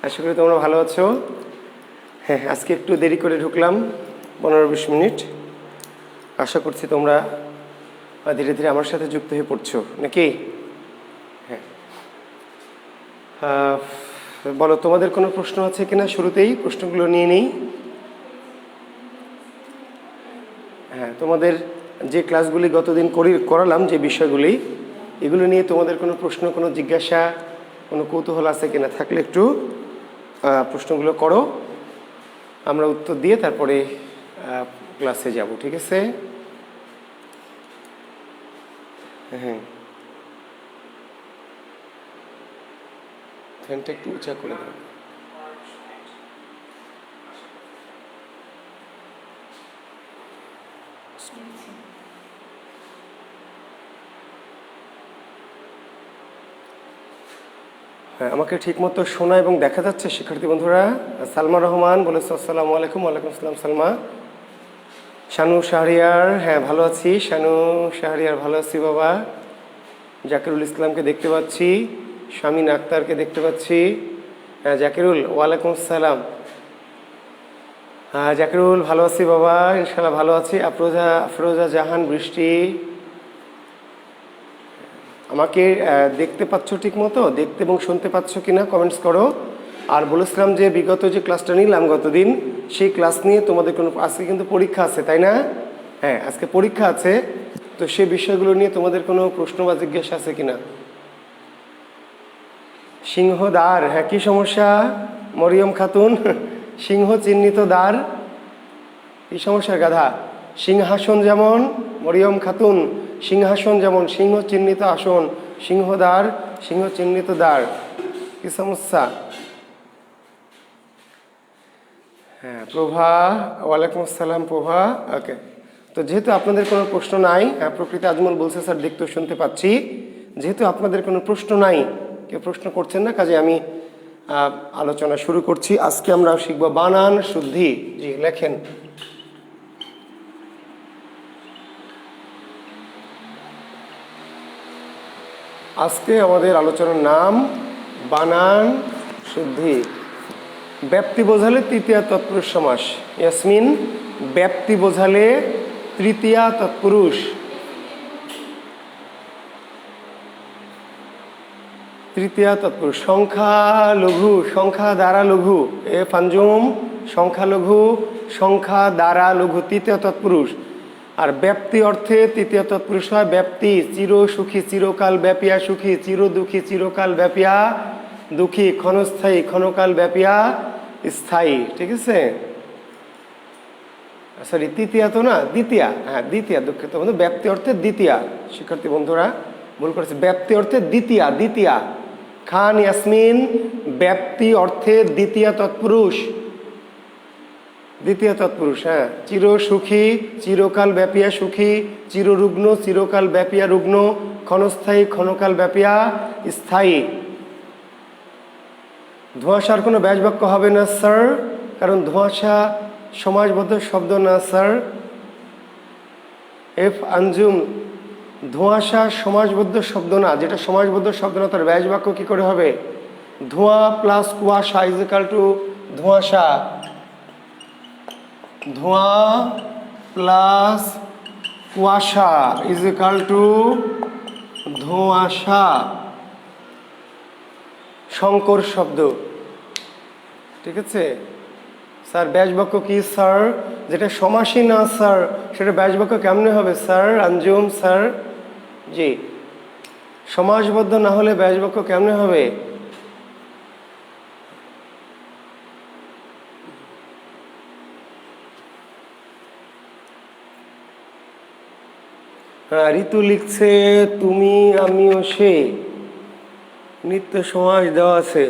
আশা করি তোমরা ভালো আছো। হ্যাঁ, আজকে একটু দেরি করে ঢুকলাম, 15-20 মিনিট। আশা করছি তোমরা ধীরে ধীরে আমার সাথে যুক্ত হয়ে পড়ছো নাকি? হ্যাঁ, বলো তোমাদের কোনো প্রশ্ন আছে কিনা? শুরুতেই প্রশ্নগুলো নিয়ে নেই। হ্যাঁ, তোমাদের যে ক্লাসগুলি গতদিন করালাম, যে বিষয়গুলি, এগুলো নিয়ে তোমাদের কোনো প্রশ্ন, কোনো জিজ্ঞাসা, কোনো কৌতূহল আছে কিনা? থাকলে একটু প্রশ্নগুলো করো, আমরা উত্তর দিয়ে তারপরে ক্লাসে যাব, ঠিক আছে? হ্যাঁ, ফ্যানটা একটু উঁচা করে দাও। হ্যাঁ, আমাকে ঠিকমতো শোনা এবং দেখা যাচ্ছে শিক্ষার্থী বন্ধুরা? সালমা রহমান বলেছে আসসালামু আলাইকুম। ওয়ালাইকুম আসসালাম সালমা। শানু শাহরিয়ার, হ্যাঁ ভালো আছি। শানু শাহরিয়ার ভালো আছি বাবা। জাকিরুল ইসলামকে দেখতে পাচ্ছি, শামিন আক্তারকে দেখতে পাচ্ছি। হ্যাঁ জাকিরুল, ওয়ালাইকুম আসসালাম। হ্যাঁ জাকিরুল, ভালো আছি বাবা, ইনশাল্লাহ ভালো আছি। আফরোজা জাহান বৃষ্টি, আমাকে দেখতে পাচ্ছ ঠিক মতো? দেখতে এবং শুনতে পাচ্ছ কিনা কমেন্টস করো। আর বলেছিলাম যে বিগত যে ক্লাসটা নিলাম গতদিন, সেই ক্লাস নিয়ে তোমাদের কোনো, আজকে কিন্তু পরীক্ষা আছে তাই না? হ্যাঁ, আজকে পরীক্ষা আছে, তো সেই বিষয়গুলো নিয়ে তোমাদের কোনো প্রশ্ন বা জিজ্ঞাসা আছে কিনা? সিংহ দ্বার, হ্যাঁ কী সমস্যা মরিয়ম খাতুন? সিংহ চিহ্নিত দ্বার, কী সমস্যা গাধা? সিংহাসন যেমন মরিয়ম খাতুন, সিংহাসন যেমন সিংহ চিহ্নিত আসন, সিংহদ্বার সিংহ চিহ্নিত দ্বার, কি সমস্যা? হ্যাঁ প্রভা, ওয়ালাইকুম আসসালাম প্রভা। ওকে, তো যেহেতু আপনাদের কোনো প্রশ্ন নাই, প্রকৃতি আজমল বলছে স্যার দেখতে শুনতে পাচ্ছি, যেহেতু আপনাদের কোনো প্রশ্ন নাই, কেউ প্রশ্ন করছেন না, কাজে আমি আলোচনা শুরু করছি। আজকে আমরা শিখব বানান শুদ্ধি। জি লেখেন। আজকে আমাদের আলোচনার নাম বানান শুদ্ধি। ব্যাপ্তি বোঝালে তৃতীয়া তৎপুরুষ সমাস। ইয়াসমিন, ব্যাপ্তি বোঝালে তৃতীয়া তৎপুরুষ। তৃতীয়া তৎপুরুষ। সংখ্যা লঘু, সংখ্যা দ্বারা লঘু। এ ফানজুম, সংখ্যা লঘু, সংখ্যা দ্বারা লঘু, তৃতীয় তৎপুরুষ। আর ব্যাপ্তি অর্থে তৃতীয় তৎপুরুষ হয় ব্যাপ্তি। চির সুখী চিরকাল ব্যাপিয়া সুখী, চির দুঃখী চিরকাল ব্যাপিয়া দুঃখী, ক্ষণস্থায়ী ক্ষণকাল ব্যাপিয়া স্থায়ী, ঠিক আছে? সরি তৃতীয়া তো না, দ্বিতীয়া। হ্যাঁ দ্বিতীয়া, দুঃখিত বন্ধু, ব্যাপ্তি অর্থে দ্বিতীয়া। শিক্ষার্থী বন্ধুরা ভুল করেছে, ব্যাপ্তি অর্থে দ্বিতীয়া। দ্বিতীয়া খান ইয়াসমিন, ব্যাপ্তি অর্থে দ্বিতীয়া তৎপুরুষ। দ্বিতীয় তৎপুরুষ, হ্যাঁ। চির সুখী চিরকাল ব্যাপিয়া সুখী, চিররুগ্ন চিরকাল ব্যাপিয়া রুগ্ন, ক্ষণস্থায়ী ক্ষণকাল ব্যাপিয়া স্থায়ী। ধোঁয়াশার কোনো ব্যাসবাক্য হবে না স্যার, কারণ ধোঁয়াশা সমাজবদ্ধ শব্দ না স্যার। এফ আঞ্জুম, ধোঁয়াশা সমাজবদ্ধ শব্দ না, যেটা সমাজবদ্ধ শব্দ না তার ব্যাসবাক্য কী করে হবে? ধোঁয়া প্লাস কুয়াশা ইজ ইকাল টু ধোঁয়াশা। ধোঁয়া প্লাস কুয়াশা ইজ ইকাল টু ধোঁয়াশা। শঙ্কর শব্দ, ঠিক আছে স্যার? ব্যাসবাক্য কি স্যার? যেটা সমাসী না স্যার, সেটা ব্যাসবাক্য কেমনে হবে স্যার? আঞ্জুম স্যার, জি সমাসবদ্ধ না হলে ব্যাসবাক্য কেমনে হবে? হ্যাঁ ঋতু লিখছে তুমি আমিও সে, নিত্য সমাস দেওয়া আছে।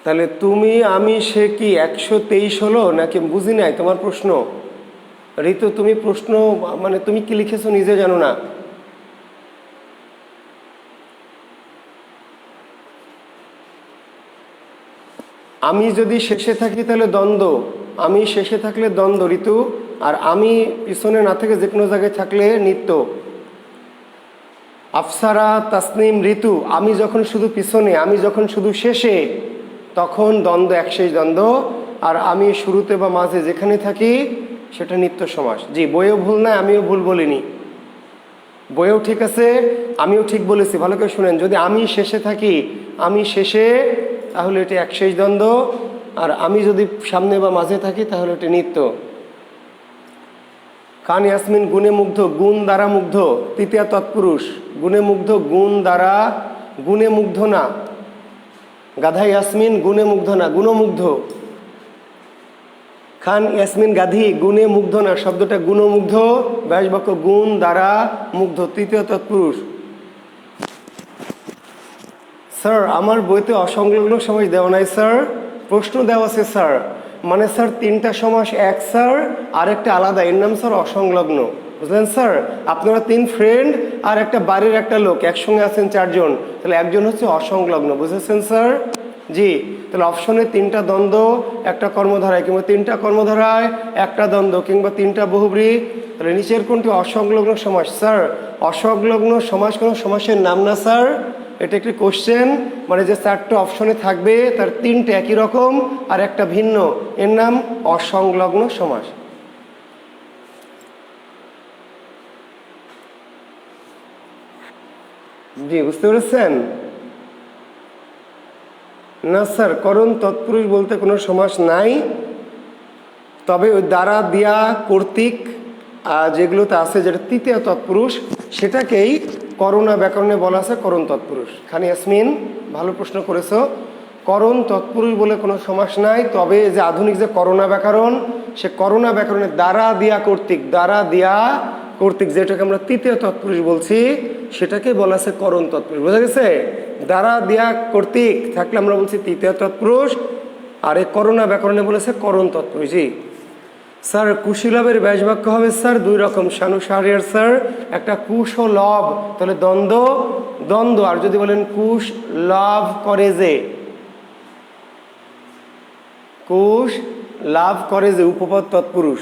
তাহলে তুমি আমি সে কি 123 হলো নাকি? বুঝি নাই তোমার প্রশ্ন। ঋতু তুমি প্রশ্ন মানে তুমি কি লিখেছো নিজে জানো না। আমি যদি শেষে থাকি তাহলে দ্বন্দ্ব, আমি শেষে থাকলে দ্বন্দ্ব ঋতু, আর আমি পিছনে না থেকে যে কোনো জায়গায় থাকলে নিত্য। আফসারা তাসনিম ঋতু, আমি যখন শুধু পিছনে, আমি যখন শুধু শেষে, তখন দ্বন্দ্ব একশেষ দ্বন্দ্ব। আর আমি শুরুতে বা মাঝে যেখানে থাকি সেটা নিত্য সমাস। জি, বইয়েও ভুল নাই, আমিও ভুল বলিনি, বইয়েও ঠিক আছে, আমিও ঠিক বলেছি। ভালো করে শুনেন, যদি আমি শেষে থাকি, আমি শেষে, তাহলে এটি একশেষ দ্বন্দ্ব। আর আমি যদি সামনে বা মাঝে থাকি তাহলে এটি নিত্য। খান ইয়াসমিন গুণে মুগ্ধ, গুণ দ্বারা মুগ্ধ, তৃতীয়া তৎপুরুষ। গুণে মুগ্ধ, গুণ দ্বারা, গুণে মুগ্ধ না। গাধা ইয়াসমিন গুণে মুগ্ধ না, গুণমুগ্ধ। খান ইয়াসমিন গাধি গুণে মুগ্ধ না, শব্দটা গুণমুগ্ধ। ব্যাস বাক্য গুণ দ্বারা মুগ্ধ, তৃতীয় তৎপুরুষ। স্যার আমার বইতে অসংলগ্ন সমাস দেওয়া নাই স্যার, প্রশ্ন দেওয়া আছে স্যার। মানে স্যার তিনটা সমাস এক স্যার, আর একটা আলাদা, এর নাম স্যার অসংলগ্ন। বুঝলেন স্যার? আপনারা 3 ফ্রেন্ড আর একটা বাড়ির একটা লোক একসঙ্গে আছেন 4 জন, তাহলে একজন হচ্ছে অসংলগ্ন। বুঝেছেন স্যার? জি, তাহলে অপশনে 3টা দ্বন্দ্ব একটা কর্মধারায়, কিংবা 3টা কর্মধারায় একটা দ্বন্দ্ব, কিংবা 3টা বহুব্রী। তাহলে নিচের কোনটি অসংলগ্ন সমাস? স্যার অসংলগ্ন সমাস কোনো সমাসের নাম না স্যার, এটা একটি কোশ্চেন। মানে যে 4টা অপশনে থাকবে তার 3টে একই রকম আর একটা ভিন্ন, এর নাম অসংলগ্ন সমাস। জি, বুঝতে পেরেছেন? না স্যার, করণ তৎপুরুষ বলতে কোনো সমাস নাই, তবে ওই দ্বারা দিয়া কর্তৃক যেগুলোতে আছে, যেটা তৃতীয় তৎপুরুষ, সেটাকেই করণা ব্যাকরণে বলা আছে করণ তৎপুরুষ। খান ইয়াসমিন ভালো প্রশ্ন করেছো। করণ তৎপুরুষ বলে কোনো সমাস নাই, তবে যে আধুনিক যে করণা ব্যাকরণ, সে করণা ব্যাকরণের দ্বারা দিয়া কর্তৃক, দ্বারা দিয়া কর্তৃক, যেটাকে আমরা তৃতীয় তৎপুরুষ বলছি, সেটাকে বলা আছে করণ তৎপুরুষ। বোঝা গেছে? দ্বারা দিয়া কর্তৃক থাকলে আমরা বলছি তৃতীয় তৎপুরুষ, আর এই করণা ব্যাকরণে বলেছে করণ তৎপুরুষ। জি স্যার, কুশীলবের ব্যাস বাক্য হবে স্যার 2 রকম, শানু শাহরিয়ার স্যার। একটা কুশ ও লব, তাহলে দ্বন্দ্ব দ্বন্দ্ব। আর যদি বলেন কুশ লাভ করে যে, কুশ লাভ করে যে, উপপদ তৎপুরুষ।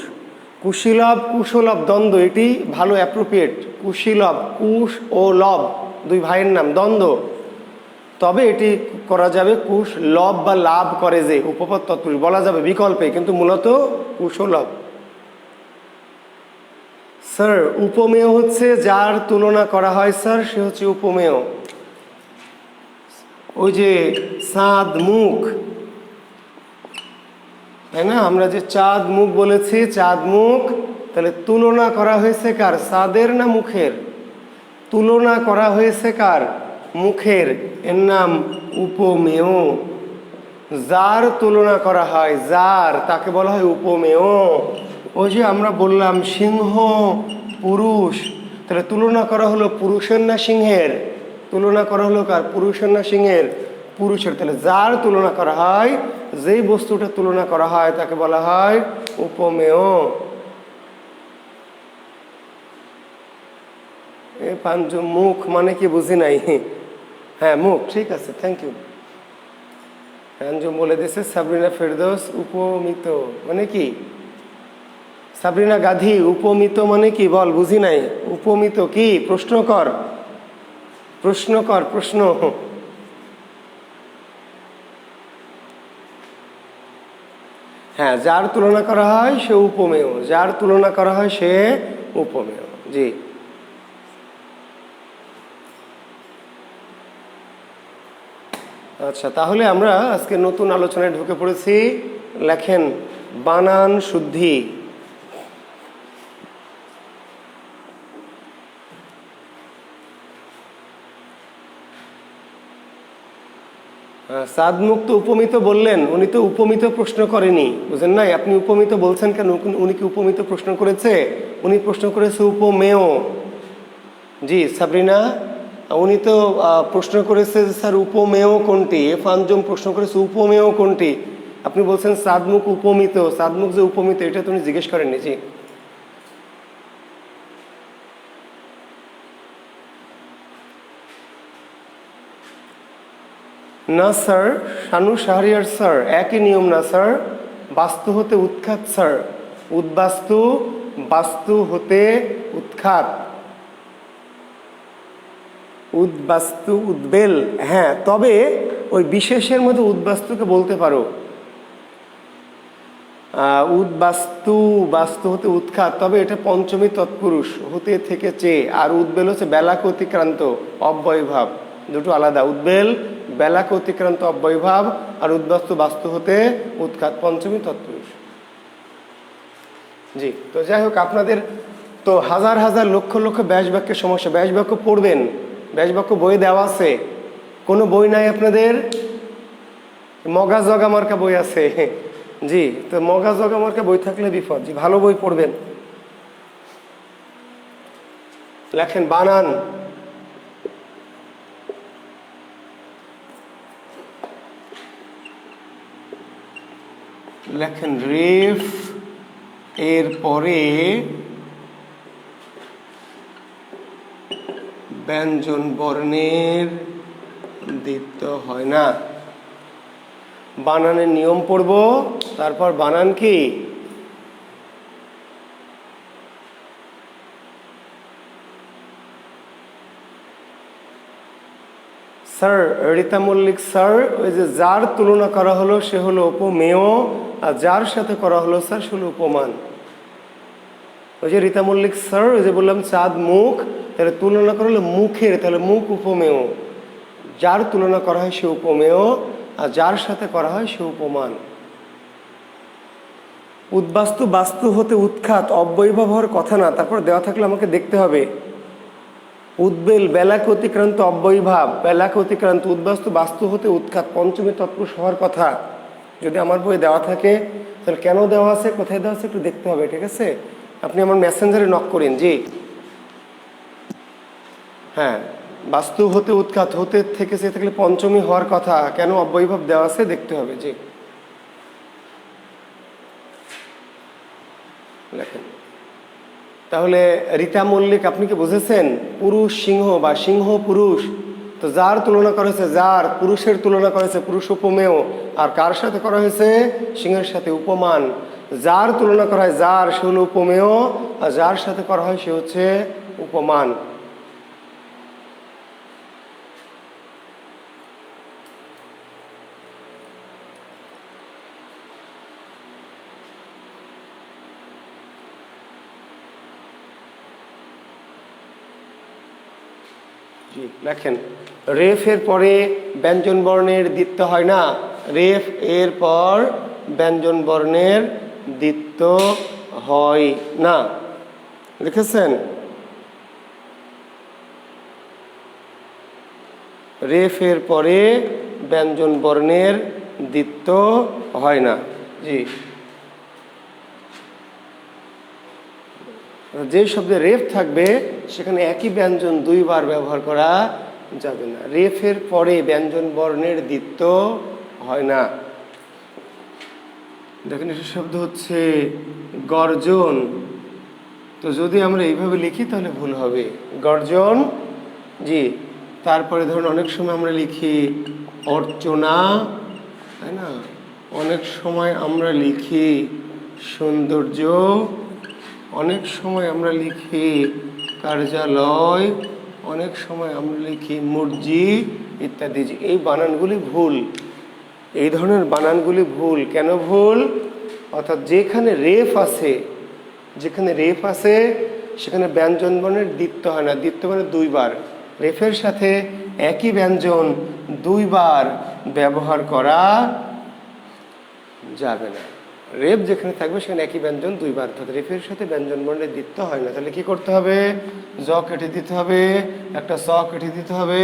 কুশীলব কুশলভ দ্বন্দ্ব, এটি ভালো অ্যাপ্রোপ্রিয়েট। কুশীলব, কুশ ও লব 2 ভাইয়ের নাম, দ্বন্দ্ব। তবে এটি করা যাবে কুশ লব বা লাভ করে যে, উপপদ তৎপুরুষ বলা যাবে বিকল্পে, কিন্তু মূলত কুশ ও লব। স্যার উপমেয় হচ্ছে যার তুলনা করা হয় স্যার, সে হচ্ছে উপমেয়। ওই যে চাঁদ মুখ, তাই না? আমরা যে চাঁদ মুখ বলেছি, চাঁদ মুখ, তাহলে তুলনা করা হয়েছে কার? চাঁদের না মুখের? তুলনা করা হয়েছে কার? মুখের, এর নাম উপমেয়। যার তুলনা করা হয়, যার, তাকে বলা হয় উপমেয়। ওই যে আমরা বললাম সিংহ পুরুষ, তাহলে তুলনা করা হলো পুরুষের না সিংহের? তুলনা করা হলো কার? পুরুষের না সিংহের? পুরুষের। তাহলে যার তুলনা করা হয়, যেই বস্তুটা তুলনা করা হয়, তাকে বলা হয় উপমেয়। পাঞ্জু মুখ মানে কি বুঝি নাই। হ্যাঁ মুখ, ঠিক আছে, থ্যাংক ইউ। পাঞ্জু বলে দিয়েছে। সাবরিনা ফেরদৌস উপমিত মানে কি? সাবরিনা গাধী উপমিত মানে কি বল, বুঝি নাই। উপমিত কি? প্রশ্ন কর, প্রশ্ন কর, প্রশ্ন। হ্যাঁ, যার তুলনা করা হয় সে উপমেয়, যার তুলনা করা হয় সে উপমেয়। জি, আচ্ছা, তাহলে আমরা আজকে নতুন আলোচনায় ঢুকে পড়েছি। লেখেন বানান শুদ্ধি। চাঁদ মুখ তো উপমিত বললেন, উনি তো উপমিত প্রশ্ন করেনি, বুঝেন নাই? আপনি উপমিত বলছেন কেন? উনি কি উপমিত প্রশ্ন করেছে? উনি প্রশ্ন করেছে উপমেয়। জি সাবরিনা, উনি তো প্রশ্ন করেছে যে স্যার উপমেয় কোনটি? পাঞ্জম প্রশ্ন করেছে উপমেয় কোনটি? আপনি বলছেন চাঁদমুখ উপমিত, চাঁদমুখ যে উপমিত এটা তো উনি জিজ্ঞেস করেননি। জি, না স্যার, শানু শাহরিয়ার স্যার, একই নিয়ম না স্যার। বাস্তু হতে উৎখাত স্যার, উদ্বাস্তু, বাস্তু হতে উৎখাত। উদ্বাস্তু, উদ্বেল, হ্যাঁ, তবে ওই বিশেষের মধ্যে উদ্বাস্তুকে বলতে পারো। উদ্বাস্তু, বাস্তু হতে উৎখাত, তবে এটা পঞ্চমী তৎপুরুষ, হতে থেকে চেয়ে। আর উদ্বেল হচ্ছে বেলাকে অতিক্রান্ত অব্যয়ভাব, দুটো আলাদা। উদ্বেল বেলাকে অতিক্রান্ত অব্যয়ভাব, আর উদ্বাস্তু বাস্তু হতে উৎখাত, পঞ্চমী তৎপুরুষ। জি, তো যাই হোক, আপনাদের তো হাজার হাজার লক্ষ লক্ষ ব্যাস বাক্যের সমস্যা। ব্যাস বাক্য পড়বেন, ব্যাস বাক্য বই দেওয়া আছে। কোনো বই নাই আপনাদের? মগা জগা মার্কা বই আছে? জি, তো মগা জগা মার্কা বই থাকলে বিপদ। জি, ভালো বই পড়বেন। লেখেন বানান। লেখেন রেফ এর পরে ব্যঞ্জন বর্ণের দ্বিত্ব হয় না। বানানের নিয়ম পড়ব, তারপর বানান কি? স্যার, রীতা মল্লিক স্যার, ওই যে যার তুলনা করা হলো সে হলো উপমেয়, আর যার সাথে করা হলো স্যার সে হলো উপমান। ওই যে রীতা মল্লিক স্যার, ওই যে বললাম চাঁদ মুখ, তাহলে তুলনা করা হলো মুখের, তাহলে মুখ উপমেয়। যার তুলনা করা হয় সে উপমেয়, আর যার সাথে করা হয় সে উপমান। উদ্বাস্তু, বাস্তু হতে উৎখাত, অব্যয়ভাব হওয়ার কথা না। তারপর দেওয়া থাকলে আমাকে দেখতে হবে। উদ্বেল বেলাকে অতিক্রান্ত অব্যয়ভাব, বেলাকে অতিক্রান্ত, উদ্বাস্তু বাস্তু হতে উৎখাত, পঞ্চমী তৎপুরুষ হওয়ার কথা। যদি আমার বই দেওয়া থাকে তাহলে কেন দেওয়া আছে, কোথায় দেওয়া আছে একটু দেখতে হবে, ঠিক আছে? আপনি আমার মেসেঞ্জারে নক করেন। জি হ্যাঁ, বাস্তু হতে উৎখাত, হতে থেকে সে থাকলে পঞ্চমী হওয়ার কথা, কেন অব্যয়ভাব দেওয়া আছে দেখতে হবে। জি লেখেন। তাহলে রীতা মল্লিক, আপনি কি বুঝেছেন? পুরুষ সিংহ বা সিংহ পুরুষ, তো যার তুলনা করা হয়েছে, যার পুরুষের তুলনা করা হয়েছে পুরুষ উপমেয়, আর কার সাথে করা হয়েছে? সিংহের সাথে, উপমান। যার তুলনা করা হয় যার, সে হলো উপমেয়, আর যার সাথে করা হয় সে হচ্ছে উপমান। লেখেন রেফ এর পরে ব্যঞ্জন বর্ণের দ্বিত্ব হয় না। রেফ এর পর ব্যঞ্জন বর্ণের দ্বিত্ব হয় না, লিখেছেন? রেফ এর পরে ব্যঞ্জন বর্ণের দ্বিত্ব হয় না। জি, যে শব্দে রেফ থাকবে সেখানে একই ব্যঞ্জন দুইবার ব্যবহার করা যাবে না। রেফের পরে ব্যঞ্জন বর্ণের দ্বিত্ব হয় না। দেখেন, এটা শব্দ হচ্ছে গর্জন। তো যদি আমরা এইভাবে লিখি তাহলে ভুল হবে। গর্জন, জি। তারপরে ধরুন অনেক সময় আমরা লিখি অর্চনা, তাই না? অনেক সময় আমরা লিখি সৌন্দর্য, অনেক সময় আমরা লিখি কার্যালয়, অনেক সময় আমরা লিখি মসজিদ ইত্যাদি। এই বানানগুলি ভুল, এই ধরনের বানানগুলি ভুল। কেন ভুল? অর্থাৎ যেখানে রেফ আছে, যেখানে রেফ আছে সেখানে ব্যঞ্জন বর্ণের দ্বিত্ব হয় না। দ্বিত্ব মানে দুইবার। রেফের সাথে একই ব্যঞ্জন দুইবার ব্যবহার করা যাবে না। রেফ যেখানে থাকবে সেখানে একই ব্যঞ্জন দুইবার, অর্থাৎ রেফের সাথে ব্যঞ্জন বর্ণের দ্বিত্ব হয় না। তাহলে কি করতে হবে? জ কেটে দিতে হবে, একটা স কেটে দিতে হবে,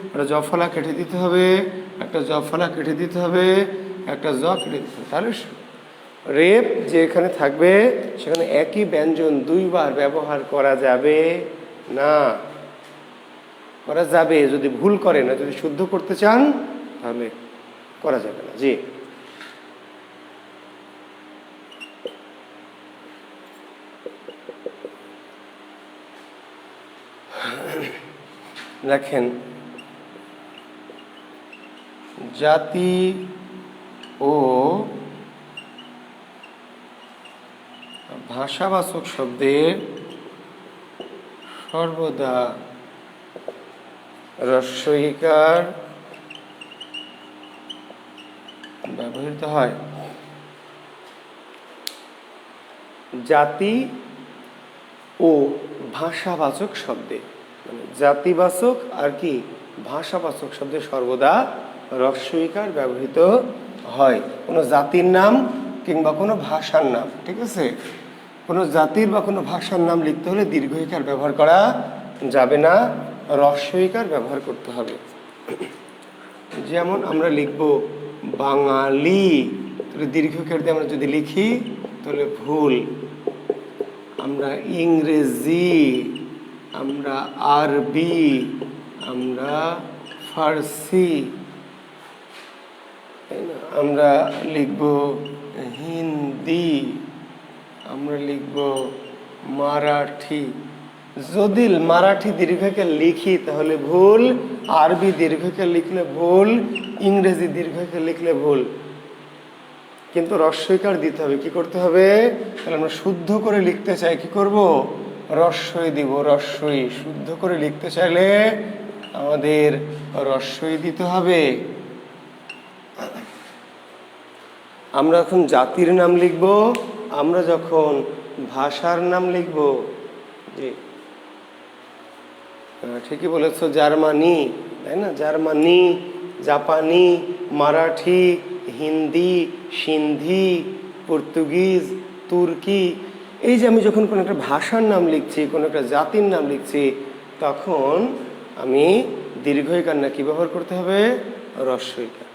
একটা জফলা কেটে দিতে হবে, একটা জফলা কেটে দিতে হবে, একটা জ কেটে দিতে হবে। তাহলে রেফ যেখানে থাকবে সেখানে একই ব্যঞ্জন দুইবার ব্যবহার করা যাবে না। করা যাবে যদি ভুল করে না, যদি শুদ্ধ করতে চান তাহলে করা যাবে না। জি, লেখেন জাতি ও ভাষাবাচক শব্দের সর্বদা রস্বইকার ব্যবহৃত হয় জাতি ও ভাষাবাচক শব্দে। মানে জাতিবাচক আর কি ভাষাবাচক শব্দে সর্বদা রস্বইকার ব্যবহৃত হয়। কোনো জাতির নাম কিংবা কোনো ভাষার নাম, ঠিক আছে, কোনো জাতির বা কোনো ভাষার নাম লিখতে হলে দীর্ঘইকার ব্যবহার করা যাবে না, রস্বইকার ব্যবহার করতে হবে। যেমন আমরা লিখব বাঙালি, তাহলে দীর্ঘইকার দিয়ে আমরা যদি লিখি তাহলে ভুল। আমরা ইংরেজি, আমরা আরবি, আমরা ফার্সি, তাই না, আমরা লিখব হিন্দি, আমরা লিখব মারাঠি। যদি মারাঠি দীর্ঘইকার লিখি তাহলে ভুল, আরবি দীর্ঘইকার লিখলে ভুল, ইংরেজি দীর্ঘইকার লিখলে ভুল। কিন্তু রস্বইকার দিতে হবে। কি করতে হবে? তাহলে আমরা শুদ্ধ করে লিখতে চাই, কি করব? রস্বই দিব, রস্বই। শুদ্ধ করে লিখতে চাইলে আমাদের রস্বই দিতে হবে। আমরা এখন জাতির নাম লিখব, আমরা যখন ভাষার নাম লিখব, জি ঠিকই বলেছ, জার্মানি, তাই না, জার্মানি, জাপানি, মারাঠি, হিন্দি, সিন্ধি, পর্তুগিজ, তুর্কি। এই যে আমি যখন কোনো একটা ভাষার নাম লিখছি, কোনো একটা জাতির নাম লিখছি, তখন আমি দীর্ঘইকার না কি ব্যবহার করতে হবে? রস্বইকার।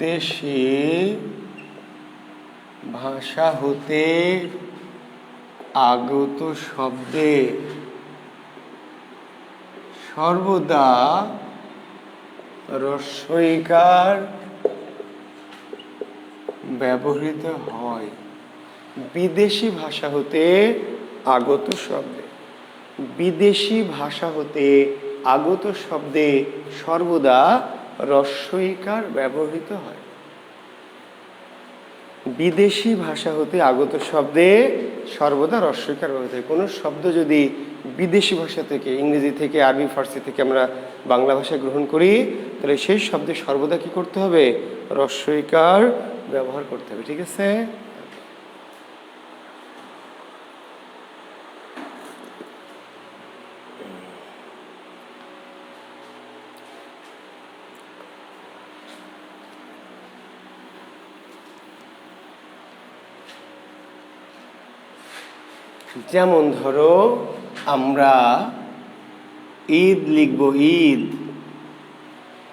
বিদেশি ভাষা হতে আগত শব্দে সর্বদা রস্বইকার ব্যবহৃত হয়। বিদেশি ভাষা হতে আগত শব্দে, বিদেশি ভাষা হতে আগত শব্দে সর্বদা রস্বইকার ব্যবহৃত হয়। বিদেশি ভাষা হতে আগত শব্দে সর্বদা রস্বইকার ব্যবহৃত হয়। কোনো শব্দ যদি বিদেশি ভাষা থেকে, ইংরেজি থেকে, আরবি, ফার্সি থেকে আমরা বাংলা ভাষায় গ্রহণ করি, তাহলে সেই শব্দে সর্বদা কি করতে হবে? রস্বইকার ব্যবহার করতে হবে, ঠিক আছে? যেমন ধরো আমরা ঈদ লিখব, ঈদ।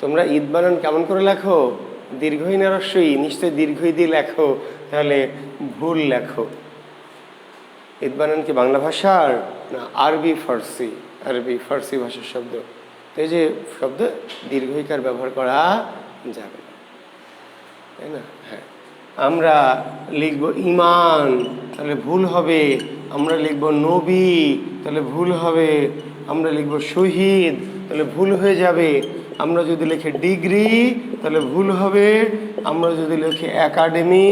তোমরা ঈদ বানান কেমন করে লেখো? দীর্ঘই না রস্বই? নিশ্চয়ই দীর্ঘই দিয়ে লেখো, তাহলে ভুল লেখো। ঈদ বানান কি বাংলা ভাষার না আরবি ফার্সি? আরবি ফার্সি ভাষার শব্দ। তো এই যে শব্দ দীর্ঘইকার ব্যবহার করা যাবে না, তাই না? হ্যাঁ, আমরা লিখব ইমান, তাহলে ভুল হবে। আমরা লিখব নবী, তাহলে ভুল হবে। আমরা লিখব শহীদ, তাহলে ভুল হয়ে যাবে। আমরা যদি লিখি ডিগ্রি তাহলে ভুল হবে। আমরা যদি লিখি একাডেমি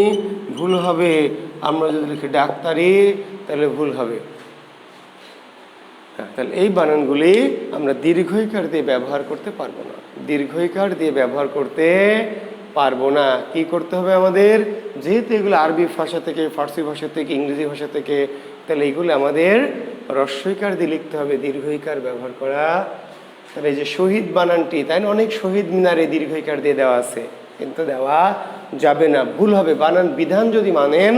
ভুল হবে। আমরা যদি লিখি ডাক্তারি তাহলে ভুল হবে। তাহলে এই বানানগুলি আমরা দীর্ঘইকার দিয়ে ব্যবহার করতে পারবো না, দীর্ঘইকার দিয়ে ব্যবহার করতে পারবো না। কি করতে হবে আমাদের? যেহেতু এগুলো আরবি ভাষা থেকে, ফার্সি ভাষা থেকে, ইংরেজি ভাষা থেকে, তাহলে এগুলো আমাদের রস্বইকার দিয়ে লিখতে হবে, দীর্ঘইকার ব্যবহার করা। তাহলে এই যে শহীদ বানানটি, তাই না, অনেক শহীদ মিনারে দীর্ঘইকার দিয়ে দেওয়া আছে, কিন্তু দেওয়া যাবে না, ভুল হবে। বানান বিধান যদি মানেন,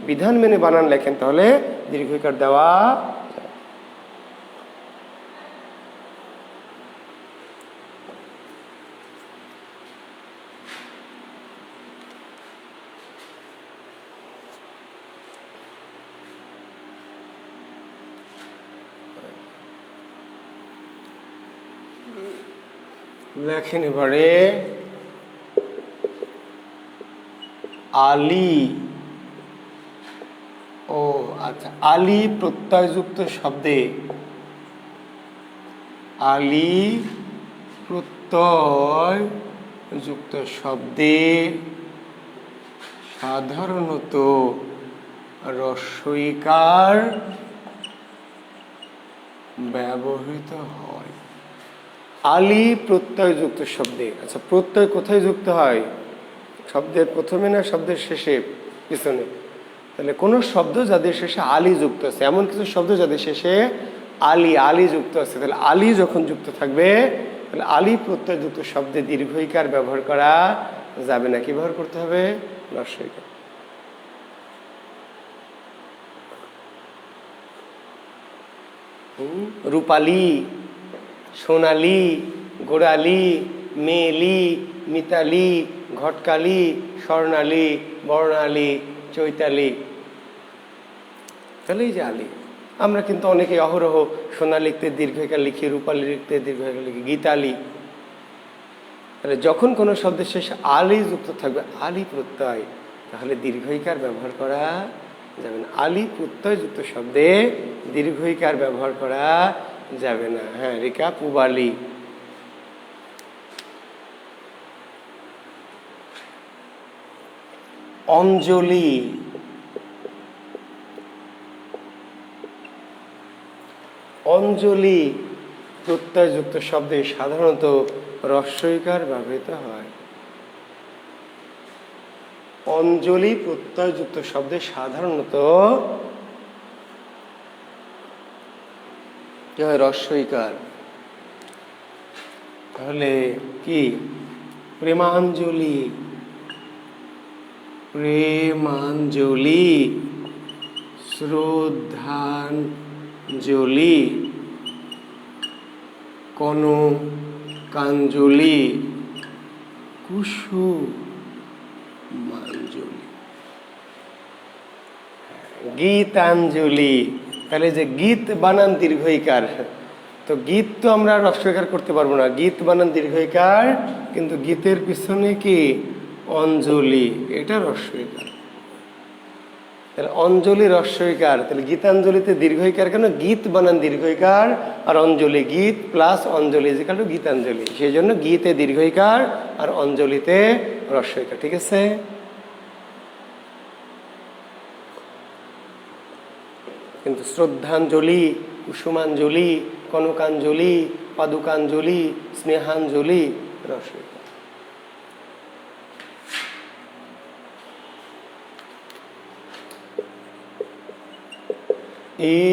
বিধান মেনে বানান লেখেন, তাহলে দীর্ঘইকার দেওয়া। লেখেন এবারে আলী। ও আচ্ছা, আলী প্রত্যয়যুক্ত শব্দে, আলী প্রত্যয় যুক্ত শব্দে সাধারণত রস্বইকার ব্যবহৃত হয়। আলি প্রত্যয়যুক্ত শব্দে, আচ্ছা প্রত্যয় কোথায় যুক্ত হয়? শব্দের প্রথমে না শব্দের শেষে, পিছনে? তাহলে কোনো শব্দ যাদের শেষে আলি যুক্ত আছে, এমন কিছু শব্দ যাদের শেষে আলি যুক্ত আছে, তাহলে আলি যখন যুক্ত থাকবে তাহলে আলি প্রত্যয়যুক্ত শব্দে দীর্ঘইকার ব্যবহার করা যাবে না। কি ব্যবহার করতে হবে? রস্বইকার। রূপালী, সোনালী, গোড়ালি, মেয়েলি, মিতালি, ঘটকালি, স্বর্ণালী, বর্ণালী, চৈতালি, তাহলে এই যে আলি। আমরা কিন্তু অনেকে অহরহ সোনা লিখতে দীর্ঘইকার লিখি, রূপালী লিখতে দীর্ঘইকার লিখি, গীতালি। তাহলে যখন কোনো শব্দের শেষে আলি যুক্ত থাকবে, আলি প্রত্যয়, তাহলে দীর্ঘইকার ব্যবহার করা যাবে না। আলি প্রত্যয় যুক্ত শব্দে দীর্ঘইকার ব্যবহার করা যাবে না। হ্যাঁ, রেখা পুবালি। অঞ্জলি, অঞ্জলি প্রত্যয়যুক্ত শব্দে সাধারণত রস্বইকার ব্যবহৃত হয়। অঞ্জলি প্রত্যয়যুক্ত শব্দে সাধারণত কি হয়? রস্বইকার। তাহলে কি? প্রেমাঞ্জলি, প্রেমাঞ্জলি, শ্রদ্ধাঞ্জলি, কনকাঞ্জলি, কুসুমাঞ্জলি, গীতাঞ্জলি। তাহলে যে গীত বানান দীর্ঘইকার, তো গীত তো আমরা রস্বইকার করতে পারবো না, গীত বানান দীর্ঘইকার, কিন্তু গীতের পিছনে কি? অঞ্জলি, এটা রস্বইকার। তাহলে অঞ্জলি রস্বইকার, তাহলে গীতাঞ্জলিতে দীর্ঘইকার কেন? গীত বানান দীর্ঘইকার, আর অঞ্জলি, গীত প্লাস অঞ্জলি ইজিক্যাল টু গীতাঞ্জলি। সেই জন্য গীতে দীর্ঘইকার আর অঞ্জলিতে রস্বইকার। ঠিক আছে? কিন্তু শ্রদ্ধাঞ্জলি, কুসুমাঞ্জলি, কনকাঞ্জলি, পাদুকাঞ্জলি, স্নেহাঞ্জলি রস্বইকার।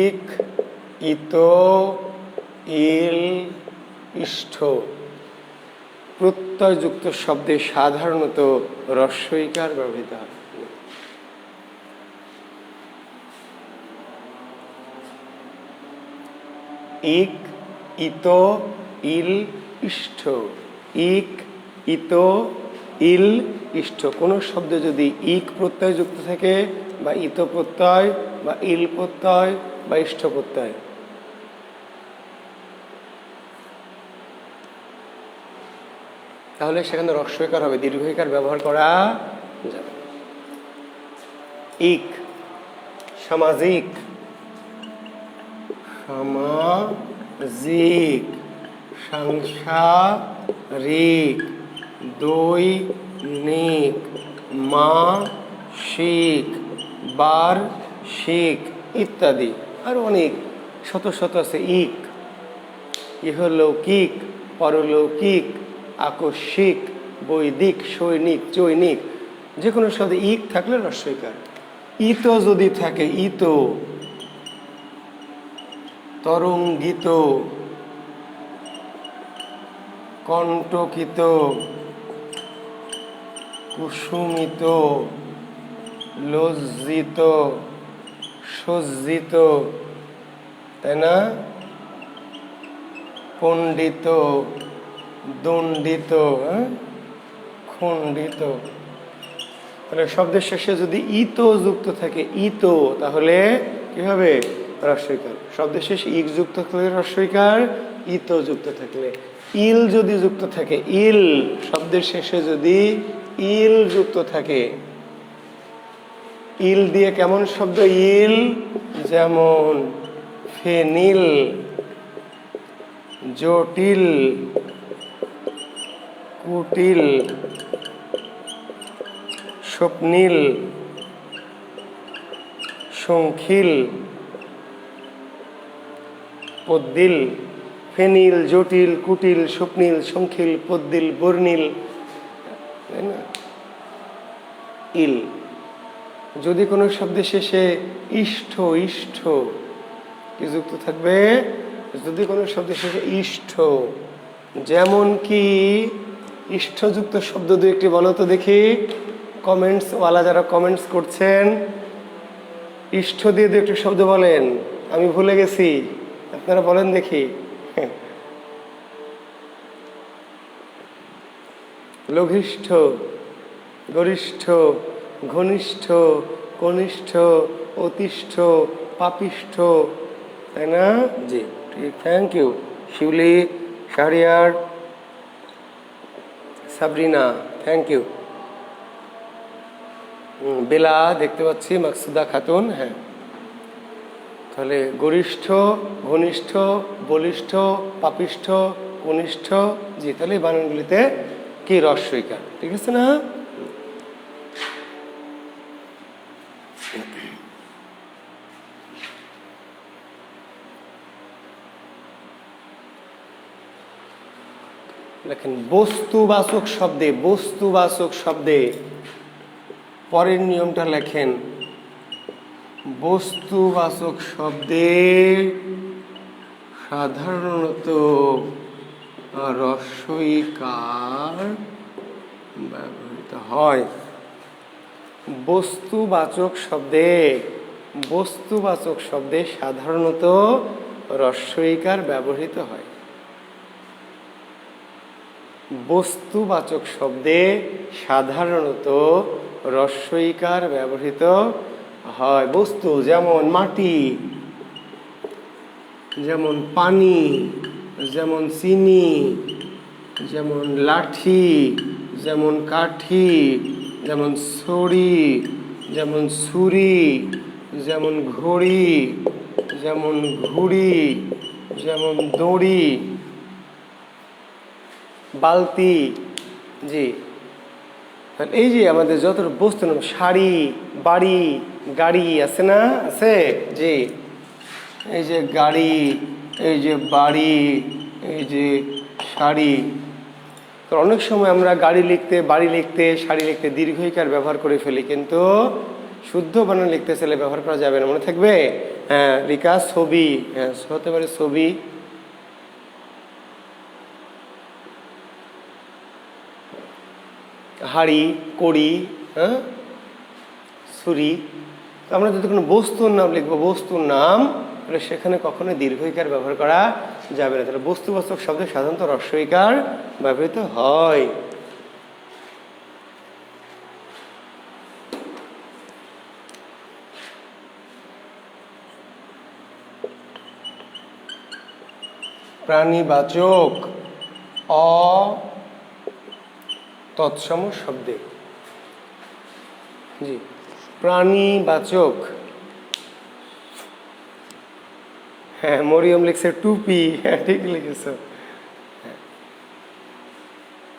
ইক, ইত, ইল, ইষ্ঠ প্রত্যয়যুক্ত শব্দে সাধারণত রস্বইকার ব্যবহৃত হয়। ইক, ইত, ইল, ইষ্ঠ। ইক, ইত, ইল, ইষ্ঠ। কোনো শব্দ যদি ইক প্রত্যয় যুক্ত থাকে, বা ইত প্রত্যয়, বা ইল প্রত্যয়, বা ইষ্ঠ প্রত্যয়, তাহলে সেখানে রস্বইকার হবে, দীর্ঘইকার ব্যবহার করা যাবে। ইক, সামাজিক, সামাজিক, সাংসারিক, দৈনিক, মাসিক, বার্ষিক ইত্যাদি আর অনেক শত শত আছে। ইক, ইহলৌকিক, পরলৌকিক, আকস্মিক, বৈদিক, সৈনিক, চৈনিক, যে কোনো শব্দে ইক থাকলে রস্বইকার। ইত যদি থাকে, ইত, তরঙ্গিত, কণ্টকিত, কুসুমিত, লজ্জিত, সজ্জিত, তাই না? পণ্ডিত, দণ্ডিত, খণ্ডিত। তাহলে শব্দের শেষে যদি ইত যুক্ত থাকে, ইত, তাহলে কি হবে? রস্বইকার। শব্দের শেষে ইক যুক্ত থাকলে রস্বইকার, ইত যুক্ত থাকলে। ইল যদি যুক্ত থাকে, ইল শব্দের শেষে যদি ইল যুক্ত থাকে, ইল দিয়ে কেমন শব্দ? ইল, যেমন ফেনিল, জটিল, কুটিল, স্বপ্নিল, সংখিল, পদ্দিল, ফেনিল, জটিল, কুটিল, স্বপ্নিল, সংখিল, পদ্দিল, বর্ণিল, তাই না? ইল। যদি কোনো শব্দের শেষে ইষ্ঠ ইষ্ঠ কি যুক্ত থাকবে? যদি কোনো শব্দের শেষে ইষ্ঠ, যেমন কি ইষ্ঠযুক্ত শব্দ দু একটি বলো তো দেখি। কমেন্টস ওয়ালা যারা কমেন্টস করছেন, ইষ্ঠ দিয়ে দু একটি শব্দ বলেন। আমি ভুলে গেছি, আপনারা বলেন দেখি। লঘিষ্ঠ, গরিষ্ঠ, ঘনিষ্ঠ, কনিষ্ঠ, অতিষ্ঠ, পাপিষ্ঠ, তাই না? জি ঠিক, thank you Shiuli, Shahriar, Sabrina, thank you. বেলা দেখতে পাচ্ছি, মাকসুদা খাতুন, হ্যাঁ। তাহলে গরিষ্ঠ, ঘনিষ্ঠ, বলিষ্ঠ, পাপিষ্ঠ, কনিষ্ঠ, জি। তাহলে এই বানানগুলিতে কি রস্বইকার, ঠিক আছে না? দেখেন বস্তুবাচক শব্দে, বস্তুবাচক শব্দে পরের নিয়মটা লেখেন। বস্তুবাচক শব্দে সাধারণত রস্বইকার ব্যবহৃত হয়। বস্তুবাচক শব্দে, বস্তুবাচক শব্দে সাধারণত রস্বইকার ব্যবহৃত হয়। বস্তুবাচক শব্দে সাধারণত রস্বইকার ব্যবহৃত হয়। বস্তু যেমন মাটি, যেমন পানি, যেমন চিনি, যেমন লাঠি, যেমন কাঠি, যেমন ছড়ি, যেমন ছুরি, যেমন ঘড়ি, যেমন ঘুড়ি, যেমন দড়ি, বালতি, জি। এই যে আমাদের যত বস্তু নাম, শাড়ি, বাড়ি, গাড়ি আছে না? আছে, জি। এই যে গাড়ি, এই যে বাড়ি, এই যে শাড়ি। তো অনেক সময় আমরা গাড়ি লিখতে, বাড়ি লিখতে, শাড়ি লিখতে দীর্ঘইকার ব্যবহার করে ফেলি, কিন্তু শুদ্ধ বানান লিখতে চাইলে ব্যবহার করা যাবে না, মনে থাকবে? হ্যাঁ রিকা, ছবি, হ্যাঁ হতে পারে ছবি। হাড়ি, কড়ি, হ্যাঁ, ছুরি। আমরা যদি কোনো বস্তুর নাম লিখবো, বস্তুর নাম, তাহলে সেখানে কখনোই দীর্ঘইকার ব্যবহার করা যাবে না। তাহলে বস্তুবাচক শব্দে সাধারণত রস্বইকার ব্যবহৃত হয়। প্রাণীবাচক তৎসম শব্দে, জি। প্রাণীবাচক, হ্যাঁ মরিয়ম লিখছে টুপি, হ্যাঁ ঠিক লিখেছ।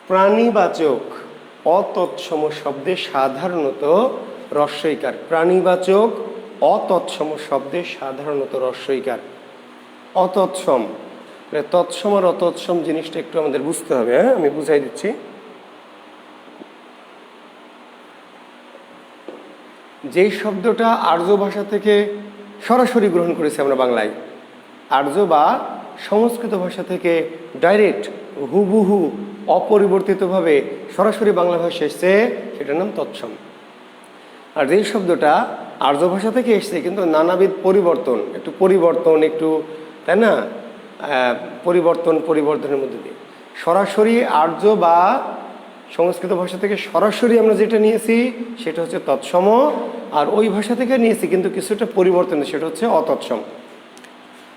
প্রাণীবাচক অতৎসম শব্দে সাধারণত রস্বইকার। প্রাণীবাচক অতৎসম শব্দে সাধারণত রস্বইকার। অতৎসম, তৎসম আর অতৎসম জিনিসটা একটু আমাদের বুঝতে হবে, হ্যাঁ আমি বুঝাই দিচ্ছি। যেই শব্দটা আর্য ভাষা থেকে সরাসরি গ্রহণ করেছি আমরা বাংলায়, আর্য বা সংস্কৃত ভাষা থেকে ডাইরেক্ট হুবহু অপরিবর্তিতভাবে সরাসরি বাংলা ভাষায় এসছে, সেটার নাম তৎসম। আর যেই শব্দটা আর্য ভাষা থেকে এসছে কিন্তু নানাবিধ পরিবর্তন, একটু পরিবর্তন, একটু, তাই না, পরিবর্তনের মধ্যে দিয়ে সরাসরি আর্য বা সংস্কৃত ভাষা থেকে সরাসরি আমরা যেটা নিয়েছি সেটা হচ্ছে তৎসম, আর ওই ভাষা থেকে নিয়েছি কিন্তু কিছুটা পরিবর্তন, সেটা হচ্ছে অতৎসম।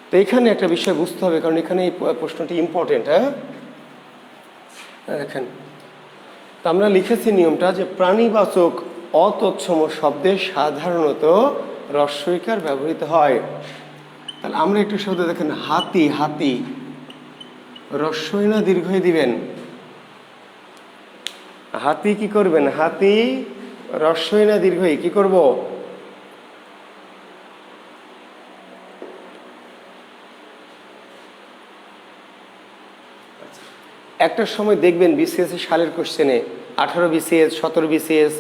তো এখানে একটা বিষয় বুঝতে হবে, কারণ এখানে এই প্রশ্নটি ইম্পর্টেন্ট। হ্যাঁ দেখেন, তো আমরা লিখেছি নিয়মটা যে প্রাণীবাচক অতৎসম শব্দে সাধারণত রস্বইকার ব্যবহৃত হয়। তাহলে আমরা একটু শব্দ দেখেন, হাতি, হাতি রস্বই না দীর্ঘই দিবেন? হাতি কি করবেন? হাতি রস্বই না দীর্ঘই? কি করব? একটা সময় দেখবেন বিসিএস সালের কোশ্চেনে 18 বিসিএস, 17 বিসিএস,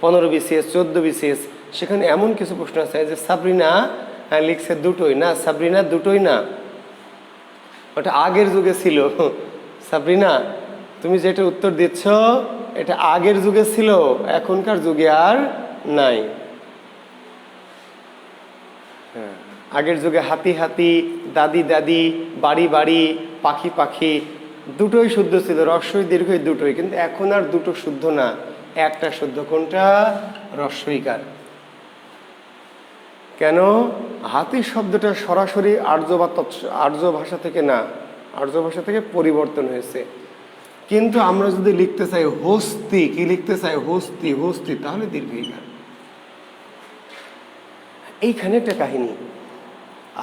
15 বিসিএস, 14 বিসিএস, সেখানে এমন কিছু প্রশ্ন আছে যে সাবরিনা লিখছে দুটোই না, সাবরিনা দুটোই না। ওটা আগের যুগে ছিল। সাবরিনা তুমি যেটা উত্তর দিচ্ছ এটা আগের যুগে ছিল, এখনকার যুগে আর নাই। আগের যুগে হাতি হাতি, দাদি দাদি, বাড়ি বাড়ি, পাখি পাখি, দুটোই শুদ্ধ ছিল, রস্বই দীর্ঘই দুটোই। কিন্তু এখন আর দুটো শুদ্ধ না, একটা শুদ্ধ। কোনটা? রস্বইকার। কেন? হাতি শব্দটা সরাসরি আর্য বা আর্য ভাষা থেকে না, আর্য ভাষা থেকে পরিবর্তন হয়েছে। কিন্তু আমরা যদি লিখতে চাই হস্তি, কি লিখতে চাই? হস্তি, হস্তি, তাহলে দীর্ঘইকার। এইখানে একটা কাহিনী।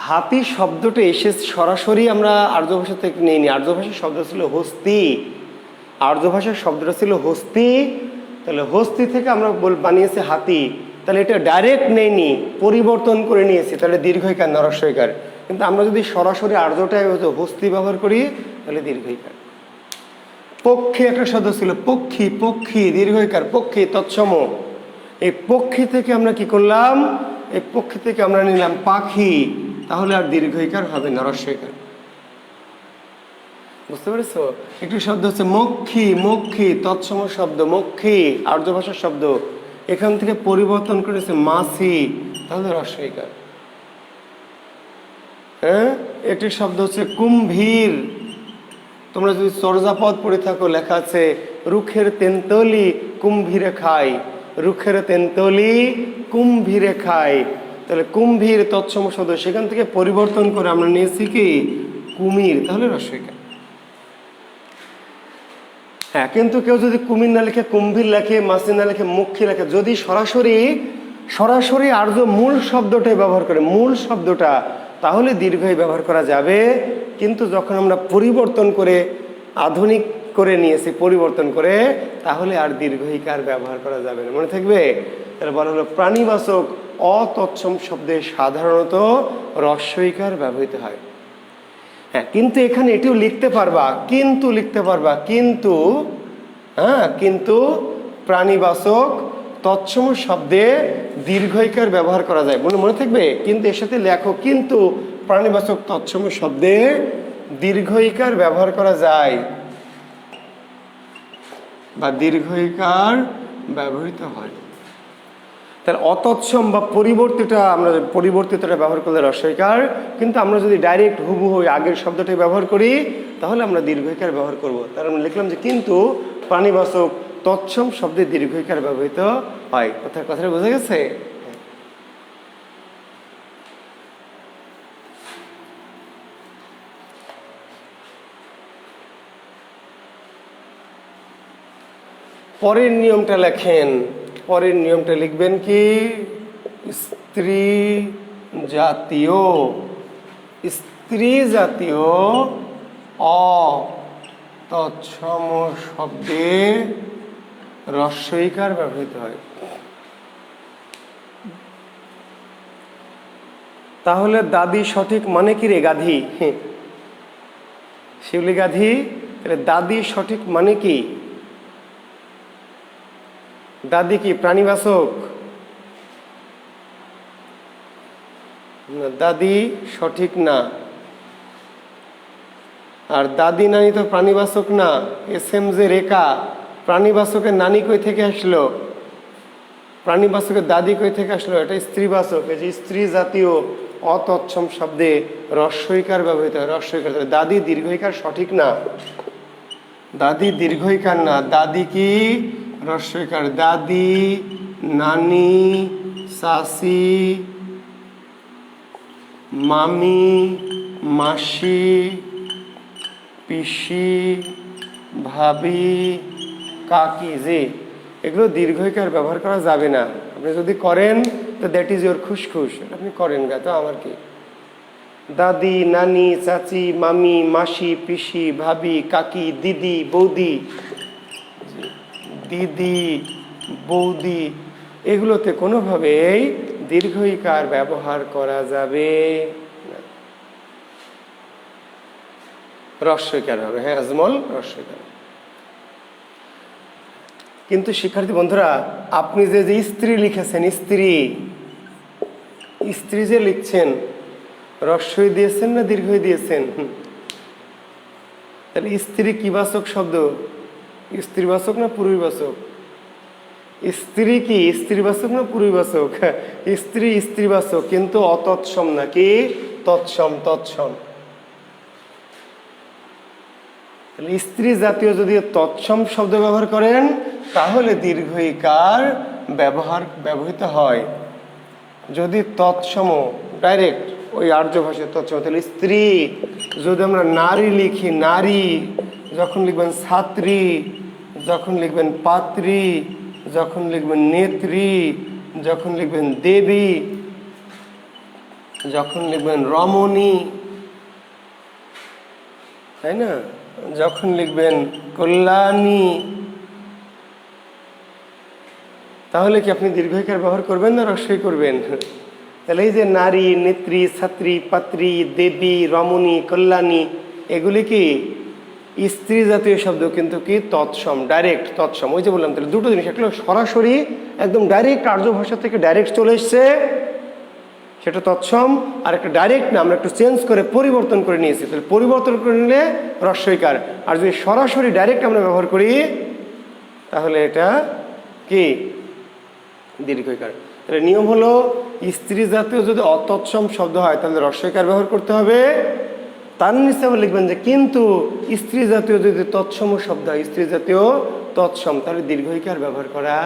হাতি শব্দটা এসে সরাসরি আমরা আর্য ভাষা থেকে নিইনি। আর্য ভাষার শব্দ ছিল হস্তি, আর্য ভাষার শব্দটা ছিল হস্তি। তাহলে হস্তি থেকে আমরা বানিয়েছি হাতি, তাহলে এটা ডাইরেক্ট নেইনি, পরিবর্তন করে নিয়েছি, তাহলে দীর্ঘইকার না রস্বইকার। কিন্তু আমরা যদি সরাসরি আর্যটায় হস্তি ব্যবহার করি তাহলে দীর্ঘইকার। পক্ষী একটা শব্দ ছিল, পক্ষী, পক্ষী দীর্ঘইকার, পক্ষী তৎসম। এই পক্ষী থেকে আমরা কি করলাম? এই পক্ষী থেকে আমরা নিলাম পাখি, তাহলে আর দীর্ঘইকার হবে না, রস্বইকার। বুঝতে পেরেছ? একটি শব্দ হচ্ছে মক্ষী, মক্ষী তৎসম শব্দ, মক্ষী আর্য ভাষার শব্দ, এখান থেকে পরিবর্তন করেছে মাছি, তাহলে রস্বইকার। হ্যাঁ, একটি শব্দ হচ্ছে কুম্ভীর। তোমরা যদি চর্যাপদ পড়ে থাকো, লেখা আছে রুখের তেন্তলি কুম্ভীরে খায়, রুখের তেন্তলি কুম্ভীরে খায়। তাহলে কুম্ভীর তৎসম শব্দ, সেখান থেকে পরিবর্তন করে আমরা নিয়েছি কি? কুমির, তাহলে রস্বইকার। হ্যাঁ, কিন্তু কেউ যদি কুমির না লেখে কুম্ভীর লেখে, মাছি না লেখে মক্ষী লেখে, যদি সরাসরি সরাসরি আর্য মূল শব্দটাই ব্যবহার করে, মূল শব্দটা, তাহলে দীর্ঘই ব্যবহার করা যাবে। কিন্তু যখন আমরা পরিবর্তন করে আধুনিক করে নিয়েছি, পরিবর্তন করে, তাহলে আর দীর্ঘইকার ব্যবহার করা যাবে না। মনে থাকবে? তাহলে বলা হলো প্রাণীবাচক অতৎসম শব্দে সাধারণত রস্বইকার ব্যবহৃত হয়। হ্যাঁ, কিন্তু এখানে এটিও লিখতে পারবা, কিন্তু লিখতে পারবা, কিন্তু হ্যাঁ, কিন্তু প্রাণীবাচক তৎসম শব্দে দীর্ঘইকার ব্যবহার করা যায়। মনে থাকবে? কিন্তু এর সাথে লেখো, কিন্তু প্রাণীবাচক তৎসম শব্দে দীর্ঘইকার ব্যবহার করা যায় বা দীর্ঘইকার ব্যবহৃত হয়। তাহলে অতৎসম বা পরিবর্তিতটা, আমরা পরিবর্তিতটা ব্যবহার করলে রস্বইকার, কিন্তু আমরা যদি ডাইরেক্ট হুবহু আগের শব্দটাই ব্যবহার করি তাহলে আমরা দীর্ঘইকার ব্যবহার করব। তাহলে আমরা লিখলাম যে কিন্তু প্রাণীবাচক তৎসম শব্দে দীর্ঘইকার ব্যবহৃত হয়। কথাটা বোঝা গেছে? পরের নিয়মটা লেখেন। পরের নিয়মটা লিখবেন কি? স্ত্রী জাতীয়, স্ত্রী জাতীয় অতৎসম শব্দে রস্বইকার ব্যবহৃত হয়। তাহলে দাদি সঠিক মানে কি রে? গাধি, শিউলি গাধি। তাহলে দাদি সঠিক মানে কি? দাদি কি প্রাণীবাচক? দাদি সঠিক না। আর দাদি নানি তো প্রাণীবাচক না। এস এম যে রেখা, প্রাণীবাচকের নানি কই থেকে আসলো? প্রাণীবাচকের দাদি কই থেকে আসলো? এটা স্ত্রীবাচক। এই যে স্ত্রী জাতীয় অতৎসম শব্দে রস্বইকার ব্যবহৃত হয়, রস্বইকার। দাদি দীর্ঘইকার সঠিক না, দাদি দীর্ঘইকার না। দাদি কি রস্বইকার? দাদি, নানি, চাচি, মামি, মাসি, পিসি, ভাবি, কাকি, যে এগুলো দীর্ঘইকার ব্যবহার করা যাবে না। আপনি যদি করেন তো দ্যাট ইজ ইয়োর খুশখুশ, আপনি করেন গা, তো আমার কি? দাদি, নানি, চাচি, মামি, মাসি, পিসি, ভাবি, কাকি, দিদি, বৌদি, দিদি, বৌদি, এগুলোতে কোনোভাবেই দীর্ঘ ইকার ব্যবহার করা যাবে না, হ্রস্বইকার হবে। হ্যাঁ আজমল, হ্রস্বইকার। কিন্তু শিক্ষার্থী বন্ধুরা, আপনি যে যে স্ত্রী লিখেছেন, স্ত্রী, স্ত্রী যে লিখছেন, হ্রস্বই দিয়েছেন না দীর্ঘই দিয়েছেন? তাহলে স্ত্রী কি বাচক শব্দ? স্ত্রীবাচক না পুরুষবাচক? স্ত্রী কি স্ত্রীবাচক না পুরুষবাচক? স্ত্রী স্ত্রীবাচক, কিন্তু অতৎসম নাকি তৎসম? তৎসম। স্ত্রী জাতীয় যদি তৎসম শব্দ ব্যবহার করেন তাহলে দীর্ঘ ইকার ব্যবহৃত হয়। যদি তৎসম ডাইরেক্ট ওই আর্য ভাষায় তৎসম, তাহলে স্ত্রী। যদি আমরা নারী লিখি, নারী, যখন লিখবেন ছাত্রী, যখন লিখবেন পাত্রী, যখন লিখবেন নেত্রী, যখন লিখবেন দেবী, যখন লিখবেন রমণী, তাই না, যখন লিখবেন কল্যাণী, তাহলে কি আপনি দীর্ঘইকার ব্যবহার করবেন না হ্রস্বই করবেন? তাহলে এই যে নারী, নেত্রী, ছাত্রী, পাত্রী, দেবী, রমণী, কল্যাণী, এগুলি কি স্ত্রী জাতীয় শব্দ, কিন্তু কি তৎসম, ডাইরেক্ট তৎসম। ওই যে বললাম, তাহলে দুটো জিনিস, একটা সরাসরি একদম ডাইরেক্ট আর্য ভাষা থেকে ডাইরেক্ট চলে এসছে, সেটা তৎসম। আর একটা ডাইরেক্ট না, আমরা একটু চেঞ্জ করে পরিবর্তন করে নিয়েছি, তাহলে পরিবর্তন করে নিলে হ্রস্বইকার। আর যদি সরাসরি ডাইরেক্ট আমরা ব্যবহার করি তাহলে এটা কি দীর্ঘইকার। তাহলে নিয়ম হলো, স্ত্রী জাতীয় যদি অতৎসম শব্দ হয় তাহলে হ্রস্বইকার ব্যবহার করতে হবে। তার নিচে আবার লিখবেন যে কিন্তু স্ত্রী জাতীয় যদি তৎসম শব্দ হয়, স্ত্রী জাতীয় তৎসম, তাহলে দীর্ঘইকার ব্যবহার করা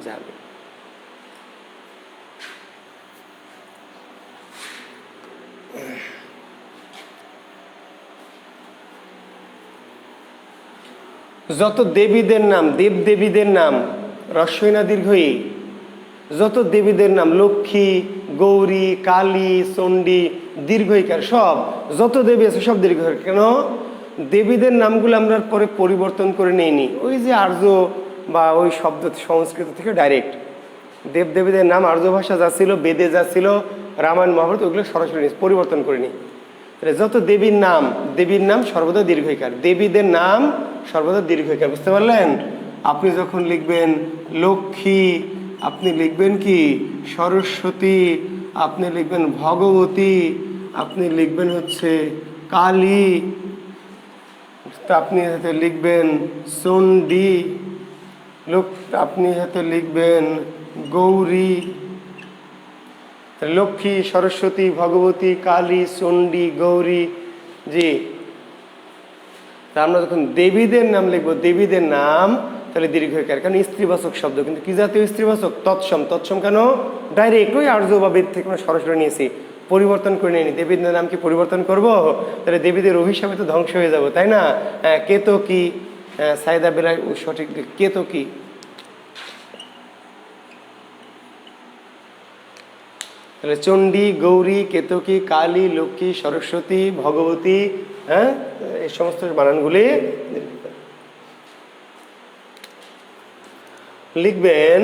যাবে। যত দেবীদের নাম, দেব দেবীদের নাম, হ্রস্বই না দীর্ঘই? যত দেবীদের নাম, লক্ষ্মী, গৌরী, কালী, চণ্ডী, দীর্ঘইকার সব। যত দেবী আছে সব দীর্ঘইকার। কেন? দেবীদের নামগুলো আমরা পরে পরিবর্তন করে নিইনি, ওই যে আর্য বা ওই শব্দ সংস্কৃত থেকে ডাইরেক্ট। দেব দেবীদের নাম আর্য ভাষা যা ছিল, বেদে যা ছিল, রামায়ণ মহাভারত, ওগুলো সরাসরি পরিবর্তন করে নিই। তাহলে যত দেবীর নাম, দেবীর নাম সর্বদা দীর্ঘইকার, দেবীদের নাম সর্বদা দীর্ঘইকার। বুঝতে পারলেন? আপনি যখন লিখবেন লক্ষ্মী, আপনি লিখবেন কি সরস্বতী, আপনি লিখবেন ভগবতী, আপনি লিখবেন হচ্ছে কালী, আপনি হাতে লিখবেন চণ্ডী, আপনি হাতে লিখবেন গৌরী। লক্ষ্মী, সরস্বতী, ভগবতী, কালী, চণ্ডী, গৌরী, জি। তা আমরা যখন দেবীদের নাম লিখবো, দেবীদের নাম, তাহলে দীর্ঘইকার। কারণ স্ত্রীবাচক শব্দ, কিন্তু কি জাতীয় স্ত্রীবাচক? তৎসম। তৎসম কেন? ডাইরেক্ট ওই আর্য বা বেদ থেকে আমরা সরাসরি নিয়েছি, পরিবর্তন করে নিইনি। দেবীদের নাম কি পরিবর্তন করব? তাহলে দেবীদের অভিশাপে তো ধ্বংস হয়ে যাবো, তাই না? কেতকী, সাইদা বেলায় সঠিক কেতকী। তাহলে চণ্ডী, গৌরী, কেতকী, কালী, লক্ষ্মী, সরস্বতী, ভগবতী, হ্যাঁ, এই সমস্ত বানানগুলি লিখবেন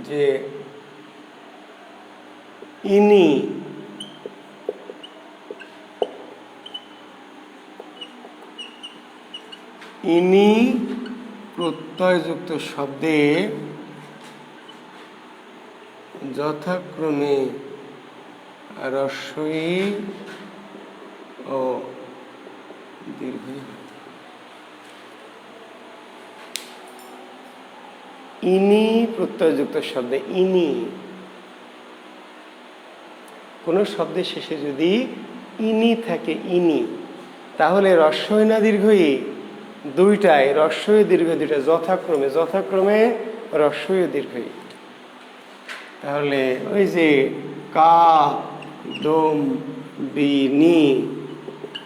যে ইনি, ইনি প্রত্যয়যুক্ত শব্দে যথাক্রমে হ্রস্বই ও দীর্ঘই। ইনি প্রত্যয়যুক্ত শব্দে, ইনি, কোন শব্দের শেষে যদি ইনি থাকে, ইনি, তাহলে হ্রস্বই না দীর্ঘই? দুইটাই, হ্রস্বই দীর্ঘ দুইটা, যথাক্রমে, যথাক্রমে হ্রস্বই দীর্ঘই। তাহলে ওই যে কা দম বিনি,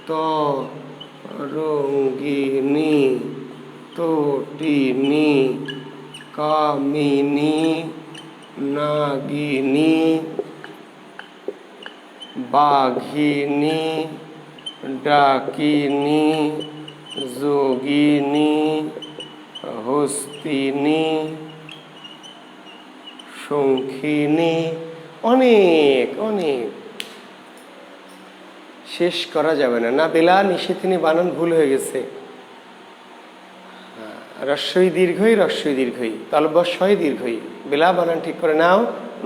ত রঙ্গিনী, তটিনী, কামিনী, নাগিনী, বাঘিনী, ডাকিনী, যোগিনী, হস্তিনী, শঙ্খিনী, অনেক অনেক, শেষ করা যাবে না। না বেলা নিশিথিনী বানান ভুল হয়ে গেছে। রস্বই দীর্ঘই, রস্বই দীর্ঘই, তালব্যস্বই দীর্ঘই। বেলা বানান ঠিক করে নাও,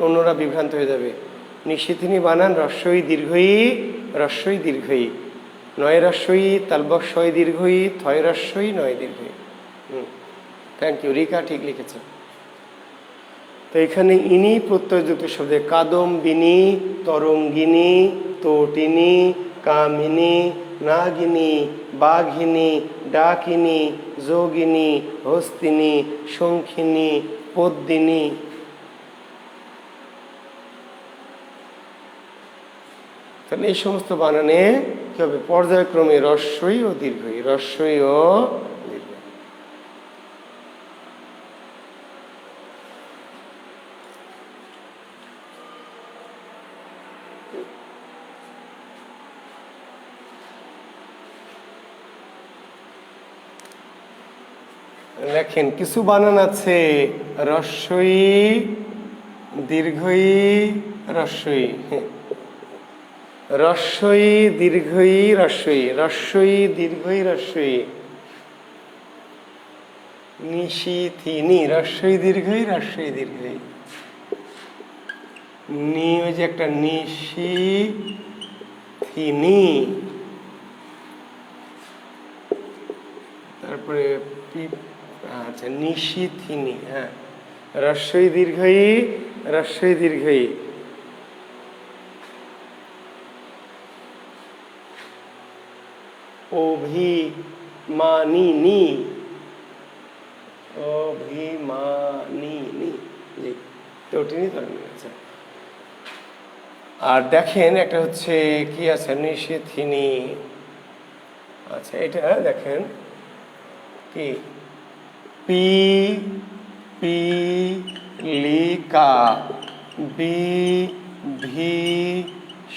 অন্যরা বিভ্রান্ত হয়ে যাবে। নিশিথিনী বানান রস্বই দীর্ঘই, রস্বই দীর্ঘই, নয় রস্বই, তালব্যস্বই দীর্ঘই, থয় রস্বই, নয় দীর্ঘই। থ্যাংক ইউ, রিকা ঠিক লিখেছে। তো এখানে ইনি প্রত্যয়যুক্ত শব্দে কাদম্বিনী, তরঙ্গিনী, তটিনী, কামিনী, নাগিনী, বাঘিনী, ডাকিনী, যোগিনী, হস্তিনী, শঙ্খিনী, পদ্মিনী। তাহলে এই সমস্ত বানানে কি হবে? পর্যায়ক্রমে রস্বই ও দীর্ঘই, রস্বই ও দীর্ঘ। দেখেন কিছু বানান আছে রস্বই দীর্ঘই রস্বই, রস্বই দীর্ঘই রস্বই, রস্বই দীর্ঘই রস্বই। নিশিথিনী, রস্বই দীর্ঘই রস্বই দীর্ঘই। নি ওই যে একটা নিশিথিনী, তারপরে আচ্ছা নিশিথিনী, হ্যাঁ, রস্বই দীর্ঘই রস্বই দীর্ঘই। অভিমানিনী, অভিমানিনী, জি তটিনী তটিনী। আচ্ছা, আর দেখেন একটা হচ্ছে কি আছে নিশিথিনী। আচ্ছা এটা দেখেন কি পি পি লিকা, বি ভি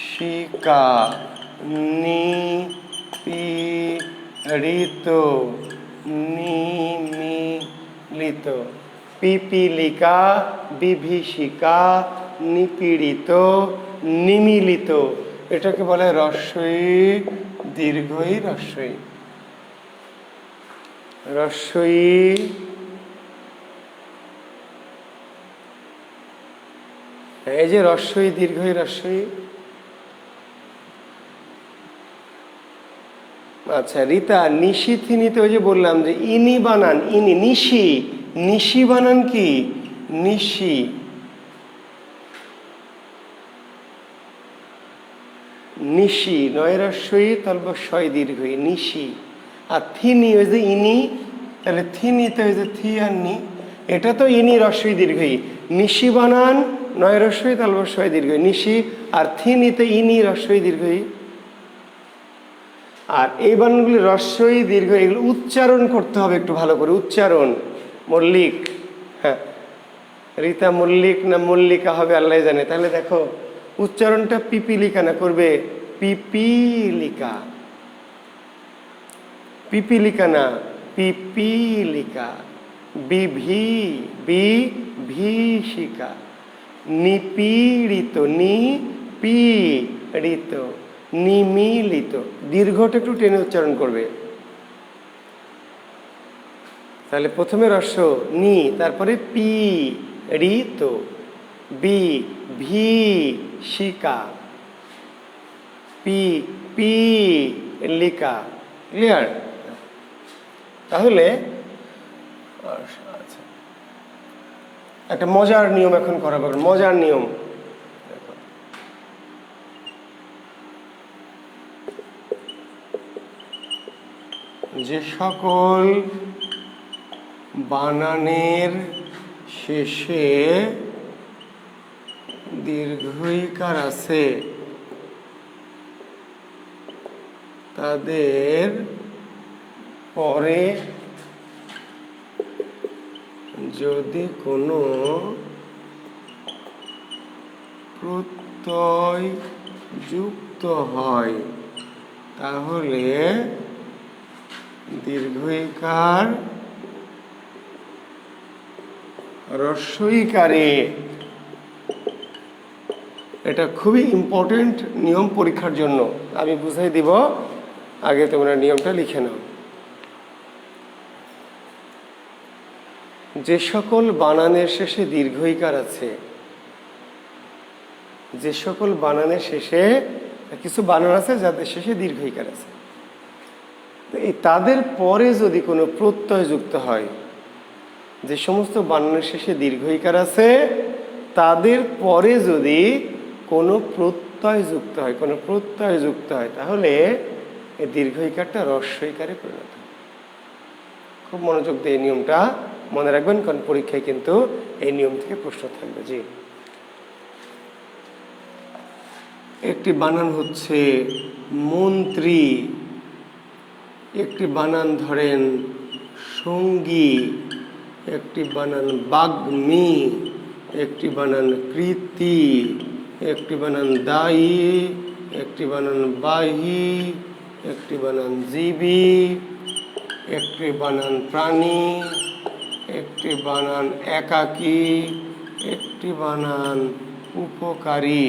শিকা, নি পি ঋত, নিমিলিত। পিপীলিকা, বিভীষিকা, নিপীড়িত, নিমিলিত। এটাকে বলে রস্বই দীর্ঘই রস্বই, রস্বই এই যে রস্বই দীর্ঘই রস্বই। আচ্ছা রিতা, নিশিথিনীতে ওই যে বললাম যে ইনি বানান, ইনি, নিশি, নিশি বানান কি নিশি, নিশি, নয় রস্বই তালব্যস্বই দীর্ঘই, নিশি। আর থিনি ওই যে ইনি, তাহলে থিনিতে ওই যে থি আর নি, এটা তো ইনি রস্বই দীর্ঘই। নিশি বানান নয় রস্বই তালব্যস্বই দীর্ঘই, নিশি। আর থিনিতে ইনি রস্বই দীর্ঘই। আর এই বানানগুলি রস্বই দীর্ঘ, এগুলো উচ্চারণ করতে হবে একটু ভালো করে, উচ্চারণ। মল্লিক, হ্যাঁ রীতা মল্লিক না মল্লিকা হবে আল্লাহ জানে। তাহলে দেখো উচ্চারণটা পিপিলিকা না করবে পিপিলিকা, পিপিলিকা না পিপিলিকা। বিভীষিকা, নিপীড়িত, নিপীড়িত, নিমিলিত। দীর্ঘটা একটু টেনে উচ্চারণ করবে। তাহলে প্রথমে রস্ব নি, তারপরে পি ঋত, বিভীষিকা, পিপিলিকা। ক্লিয়ার? তাহলে আচ্ছা একটা মজার নিয়ম এখন করাবো, মজার নিয়ম। যে সকল বানানের শেষে দীর্ঘইকার আছে তাদের পরে যদি কোনো প্রত্যয় যুক্ত হয় তাহলে দীর্ঘইকার রস্বইকারে। এটা খুবই ইম্পর্টেন্ট নিয়ম পরীক্ষার জন্য, আমি বুঝাই দিব, আগে তোমরা নিয়মটা লিখে নাও। যে সকল বানানের শেষে দীর্ঘইকার আছে, যে সকল বানানের শেষে, কিছু বানান আছে যাদের শেষে দীর্ঘইকার আছে, এই তাদের পরে যদি কোনো প্রত্যয় যুক্ত হয়, যে সমস্ত বানানের শেষে দীর্ঘইকার আছে তাদের পরে যদি কোনো প্রত্যয় যুক্ত হয়, কোনো প্রত্যয় যুক্ত হয়, তাহলে এই দীর্ঘইকারটা রস্বইকারে পরিণত হয়। খুব মনোযোগ দিয়ে এই নিয়মটা মনে রাখবেন, কারণ পরীক্ষায় কিন্তু এই নিয়ম থেকে প্রশ্ন থাকবে। জি, একটি বানান হচ্ছে মন্ত্রী, একটি বানান ধরেন সঙ্গী, একটি বানান বাগ্মী, একটি বানান কৃতি, একটি বানান দায়ী, একটি বানান বাহী, একটি বানান জীবী, একটি বানান প্রাণী, একটি বানান একাকী, একটি বানান উপকারী।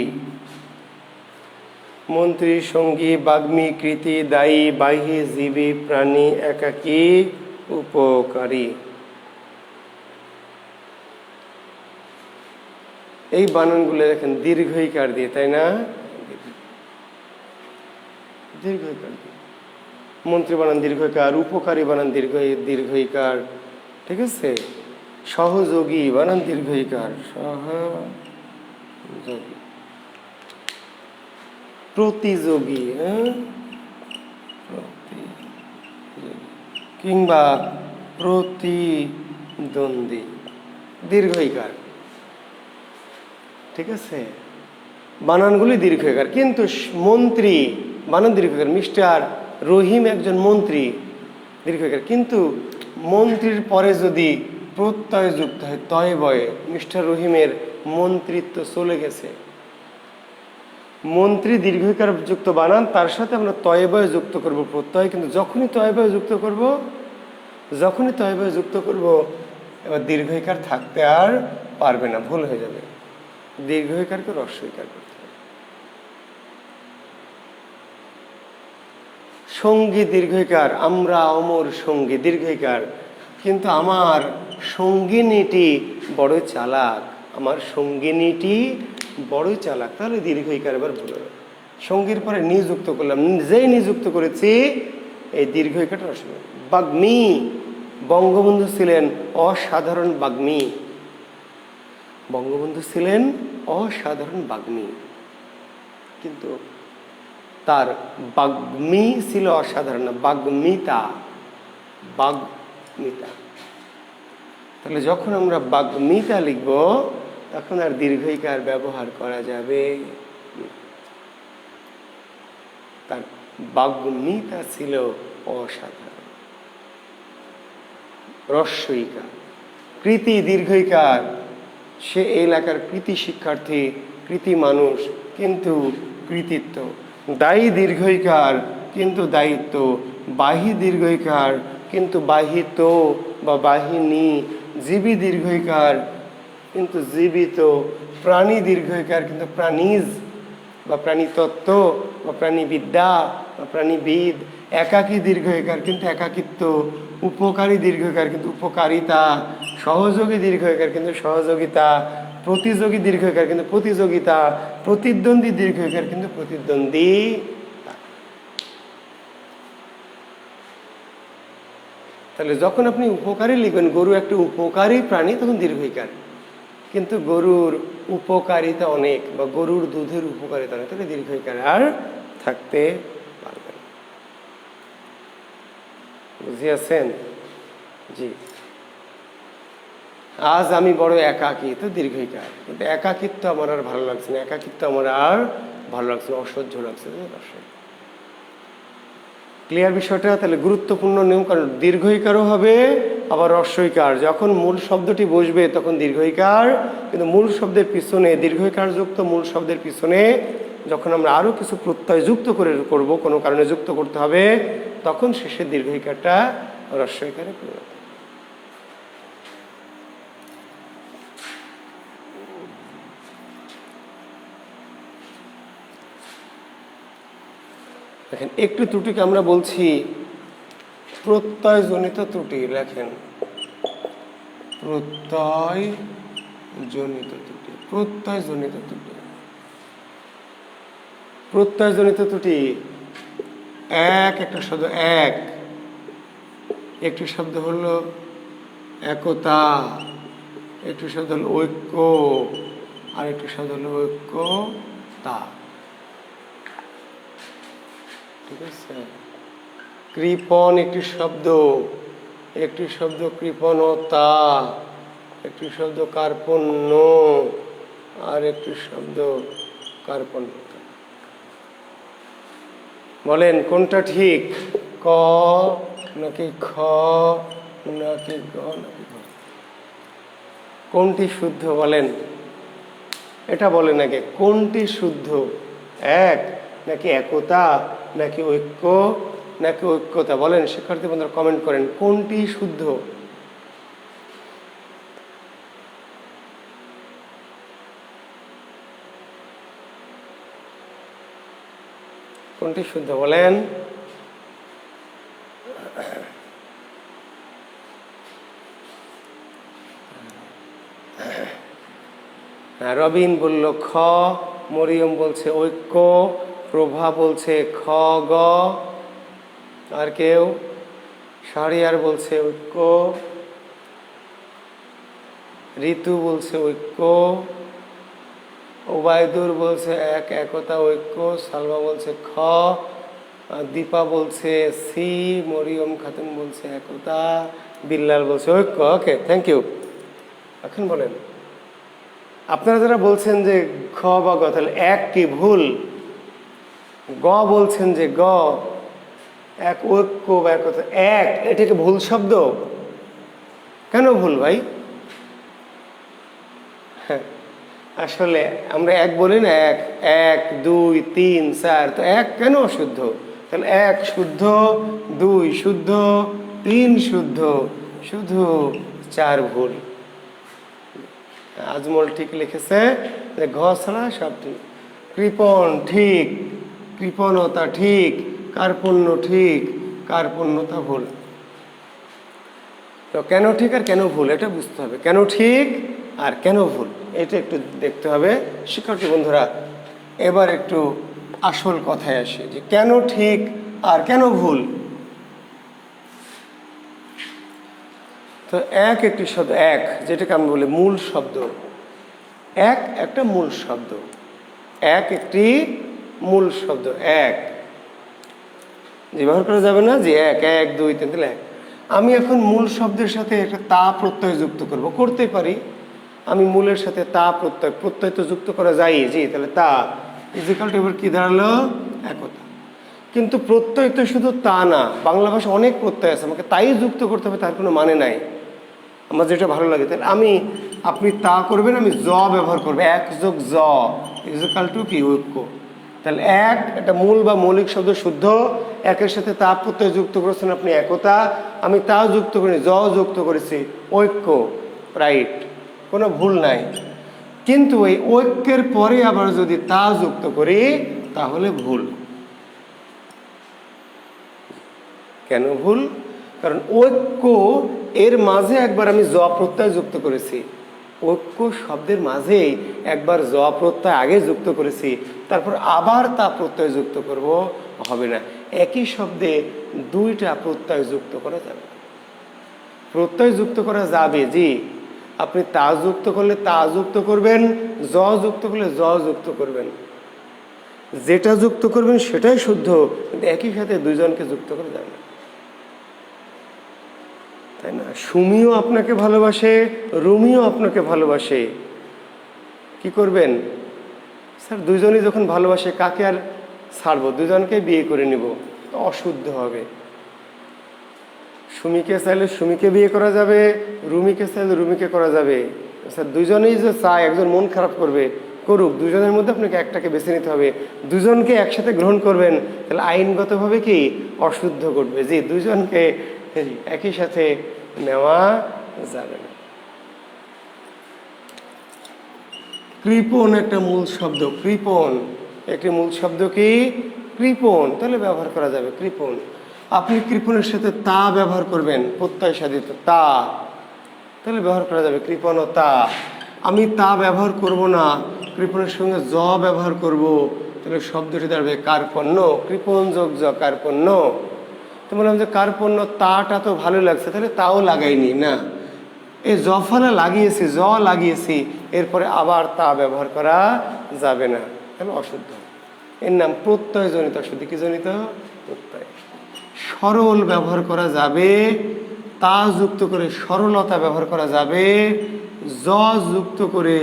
মন্ত্রী, সঙ্গী, বাগ্মী, কৃতি, দায়ী, বাহী, জীবী, প্রাণী, একাকী, উপকারী। এই বানানগুলো দেখেন দীর্ঘইকার দিয়ে, তাই না? দীর্ঘইকার দিয়ে। মন্ত্রী বানান দীর্ঘইকার, উপকারী বানান দীর্ঘইকার, ঠিক আছে? সহযোগী বানান দীর্ঘইকার, সহযোগী। প্রতিযোগী, কিংবা প্রতিদ্বন্দ্বী, দীর্ঘইকার, ঠিক আছে? বানানগুলি দীর্ঘইকার, কিন্তু মন্ত্রী বানান দীর্ঘইকার। মিস্টার রহিম একজন মন্ত্রী, দীর্ঘইকার, কিন্তু মন্ত্রীর পরে যদি প্রত্যয় যুক্ত হয় তয় বয়ে, মিস্টার রহিমের মন্ত্রিত্ব চলে গেছে। মন্ত্রী দীর্ঘইকার যুক্ত বানান, তার সাথে আমরা তয় বয়ে যুক্ত করব প্রত্যয়, কিন্তু যখনই তয় বয়ে যুক্ত করব, এবার দীর্ঘইকার থাকতে আর পারবে না, ভুল হয়ে যাবে। দীর্ঘইকারকে রস্বইকার করতে হবে। সঙ্গী দীর্ঘইকার, আমরা অমর সঙ্গী, দীর্ঘইকার, কিন্তু আমার সঙ্গিনীটি বড়ই চালাক, আমার সঙ্গিনীটি বড়ই চালাক, তাহলে দীর্ঘইকার এবার ভুল হবে। সঙ্গীর পরে নিযুক্ত করলাম, যেই নিযুক্ত করেছি এই দীর্ঘইকারটা রস্বই। বাগ্মী, বঙ্গবন্ধু ছিলেন অসাধারণ বাগ্মী, বঙ্গবন্ধু ছিলেন অসাধারণ বাগ্মী, কিন্তু তার বাগ্মী ছিল অসাধারণ না, বাগ্মিতা, বাগ্মিতা। তাহলে যখন আমরা বাগ্মিতা লিখব তখন আর দীর্ঘইকার ব্যবহার করা যাবে। তার বাগ্মিতা ছিল অসাধারণ, রস্বইকার। কৃতি দীর্ঘইকার, সে এলাকার কৃতি শিক্ষার্থী, কৃতি মানুষ, কিন্তু কৃতিত্ব। দায়ী দীর্ঘইকার, কিন্তু দায়িত্ব। বাহী দীর্ঘইকার, কিন্তু বাহিত বা বাহিনী। জীবী দীর্ঘইকার, কিন্তু জীবিত। প্রাণী দীর্ঘইকার, কিন্তু প্রাণীজ বা প্রাণীতত্ত্ব বা প্রাণীবিদ্যা বা প্রাণীবিদ। একাকী দীর্ঘইকার, কিন্তু একাকিত্ব। উপকারী দীর্ঘইকার, কিন্তু উপকারিতা। সহযোগী দীর্ঘইকার, কিন্তু সহযোগিতা। প্রতিযোগী দীর্ঘইকার, কিন্তু প্রতিযোগিতা। প্রতিদ্বন্দ্বী দীর্ঘইকার, কিন্তু প্রতিদ্বন্দ্বী। তাহলে যখন আপনি উপকারী লিখবেন, গরু একটা উপকারী প্রাণী, তখন দীর্ঘইকার, কিন্তু গরুর উপকারিতা অনেক বা গরুর দুধের উপকারিতা অনেক, তাহলে দীর্ঘইকার আর থাকতে পারবে না। বুঝিয়াছেন? জি। আজ আমি বড় একাকী, তো দীর্ঘইকার, কিন্তু একাকিত্ব আমার আর ভালো লাগছে না, একাকিত্ব আমার আর ভালো লাগছে না, অসহ্য লাগছে। ক্লিয়ার বিষয়টা? তাহলে গুরুত্বপূর্ণ নিয়ম, কারণ দীর্ঘইকারও হবে আবার রস্বইকার। যখন মূল শব্দটি বসবে তখন দীর্ঘইকার, কিন্তু মূল শব্দের পিছনে দীর্ঘইকার যুক্ত মূল শব্দের পিছনে যখন আমরা আরও কিছু প্রত্যয় যুক্ত করব, কোনো কারণে যুক্ত করতে হবে, তখন শেষের দীর্ঘইকারটা রস্বইকারে পরিণত। দেখেন একটু ত্রুটিকে আমরা বলছি প্রত্যয়জনিত ত্রুটি। লেখেন প্রত্যয়জনিত ত্রুটি। প্রত্যয়জনিত ত্রুটি, প্রত্যয়জনিত ত্রুটি। একটা শব্দ এক, একটি শব্দ হলো একতা, একটি শব্দ হলো ঐক্য, আর একটি শব্দ হলো ঐক্যতা। ঠিক আছে। কৃপণ একটি শব্দ, একটি শব্দ কৃপণতা, একটি শব্দ কার্পণ্য, আর একটি শব্দ কার্পণ্যতা। বলেন কোনটা ঠিক? ক নাকি খ নাকি গ নাকি ঘ? কোনটি শুদ্ধ বলেন? এটা বলেন আগে, কোনটি শুদ্ধ? এক নাকি একতা নাকি ঐক্য নাকি ঐক্যতা? বলেন শিক্ষার্থী বন্ধুরা, কমেন্ট করেন কোনটি শুদ্ধ। কোনটি শুদ্ধ বলেন? রবিন বলল খ, মরিয়ম বলছে ঐক্য, প্রভা বলছে খ গ, আর কেউ? শাহরিয়ার বলছে ঐক্য, ঋতু বলছে ঐক্য, ওবায়দুর বলছে একতা ঐক্য, সালমা বলছে খ, দীপা বলছে সি, মরিয়ম খাতুন বলছে একতা, বিল্লাল বলছে ঐক্য। ওকে, থ্যাংক ইউ। এখন বলেন আপনারা যারা বলছেন যে খ বা গ, তাহলে এক কি ভুল? গ বলছেন যে গ, এক ঐক্য বা একতা, এক এটাকে ভুল শব্দ? কেন ভুল ভাই? হ্যাঁ, আসলে আমরা এক বলি না, এক এক দুই তিন চার, তো এক কেন অশুদ্ধ? তাহলে এক শুদ্ধ, দুই শুদ্ধ, তিন শুদ্ধ, শুধু চার ভুল। আজমল ঠিক লিখেছে যে ঘ ছাড়া সব ঠিক। কৃপণ ঠিক, কৃপণতা ঠিক, কার্পণ্য ঠিক, কার্পণ্যতা ভুল। তো কেন ঠিক আর কেন ভুল এটা বুঝতে হবে। কেন ঠিক আর কেন ভুল এটা একটু দেখতে হবে শিক্ষার্থী বন্ধুরা। এবার একটু আসল কথায় আসি যে কেন ঠিক আর কেন ভুল। তো এক একটি শব্দ, এক যেটাকে আমি বলি মূল শব্দ। এক একটা মূল শব্দ, এক একটি মূল শব্দ। এক যে ব্যবহার করা যাবে না যে এক এক দুই তিন, তাহলে এক। আমি এখন মূল শব্দের সাথে একটা তা প্রত্যয় যুক্ত করব, করতে পারি। আমি মূলের সাথে তা প্রত্যয়, প্রত্যয় তো যুক্ত করা যায়, জি, তাহলে তা ইজিক্যাল টু এবার কি দাঁড়ালো? একতা। কিন্তু প্রত্যয় তো শুধু তা না, বাংলা ভাষা অনেক প্রত্যয় আছে, আমাকে তাই যুক্ত করতে হবে তার কোনো মানে নাই। আমার যেটা ভালো লাগে, তাহলে আপনি তা করবেন, আমি জ ব্যবহার করবো, এক যোগ জ ইজিক্যাল টু কি? ঐক্য। তাহলে এক একটা মূল বা মৌলিক শব্দ শুদ্ধ, একের সাথে তা প্রত্যয় যুক্ত করেছেন আপনি একতা, আমি তা যুক্ত করি, জ যুক্ত করেছি ঐক্য, রাইট, কোনো ভুল নাই। কিন্তু এই ঐক্যের পরে আবার যদি তা যুক্ত করি তাহলে ভুল। কেন ভুল? কারণ ঐক্য এর মাঝে একবার আমি জ প্রত্যয় যুক্ত করেছি, ঐক্য শব্দের মাঝেই একবার জ প্রত্যয় আগে যুক্ত করেছি, তারপর আবার তা প্রত্যয় যুক্ত করব, হবে না। একই শব্দে দুইটা প্রত্যয় যুক্ত করা যাবে। প্রত্যয় যুক্ত করা যাবে, জি, আপনি তা যুক্ত করলে তা যুক্ত করবেন, জ যুক্ত করলে জ যুক্ত করবেন, যেটা যুক্ত করবেন সেটাই শুদ্ধ, কিন্তু একই সাথে দুইজনকে যুক্ত করা যাবে না, তাই না? সুমিও আপনাকে ভালোবাসে, রুমিও আপনাকে ভালোবাসে, কি করবেন? স্যার দুইজনই যখন ভালোবাসে কাকে আর ছাড়বো, দুজনকে বিয়ে করে নিব, অশুদ্ধ হবে। সুমিকে চাইলে সুমিকে বিয়ে করা যাবে, রুমিকে চাইলে রুমিকে করা যাবে। স্যার দুজনেই যে চায়, একজন মন খারাপ করবে, করুক, দুজনের মধ্যে আপনাকে একটাকে বেছে নিতে হবে। দুজনকে একসাথে গ্রহণ করবেন তাহলে আইনগতভাবে কি অশুদ্ধ ঘটবে, যে দুজনকে একই সাথে নেওয়া যাবে না। কৃপণ একটা মূল শব্দ, কৃপণ একটি মূল শব্দ। কি কৃপণ, তাহলে ব্যবহার করা যাবে কৃপণ। আপনি কৃপণের সাথে তা ব্যবহার করবেন, প্রত্যয় সাধিত তা, তাহলে ব্যবহার করা যাবে কৃপণতা। আমি তা ব্যবহার করব না, কৃপণের সঙ্গে জ ব্যবহার করব, তাহলে শব্দটি দাঁড়াবে কার্পণ্য, কৃপণ যোগ জ কার্পণ্য। তো বললাম যে কার্পণ্য, তাটা তো ভালো লাগছে, তাহলে তাও লাগাইনি না, এই জফলা লাগিয়েছি, জ লাগিয়েছি, এরপরে আবার তা ব্যবহার করা যাবে না, তাহলে অশুদ্ধ। এর নাম প্রত্যয়জনিত অশুদ্ধি। কি জনিত? প্রত্যয়। সরল ব্যবহার করা যাবে, তা যুক্ত করে সরলতা ব্যবহার করা যাবে, জ যুক্ত করে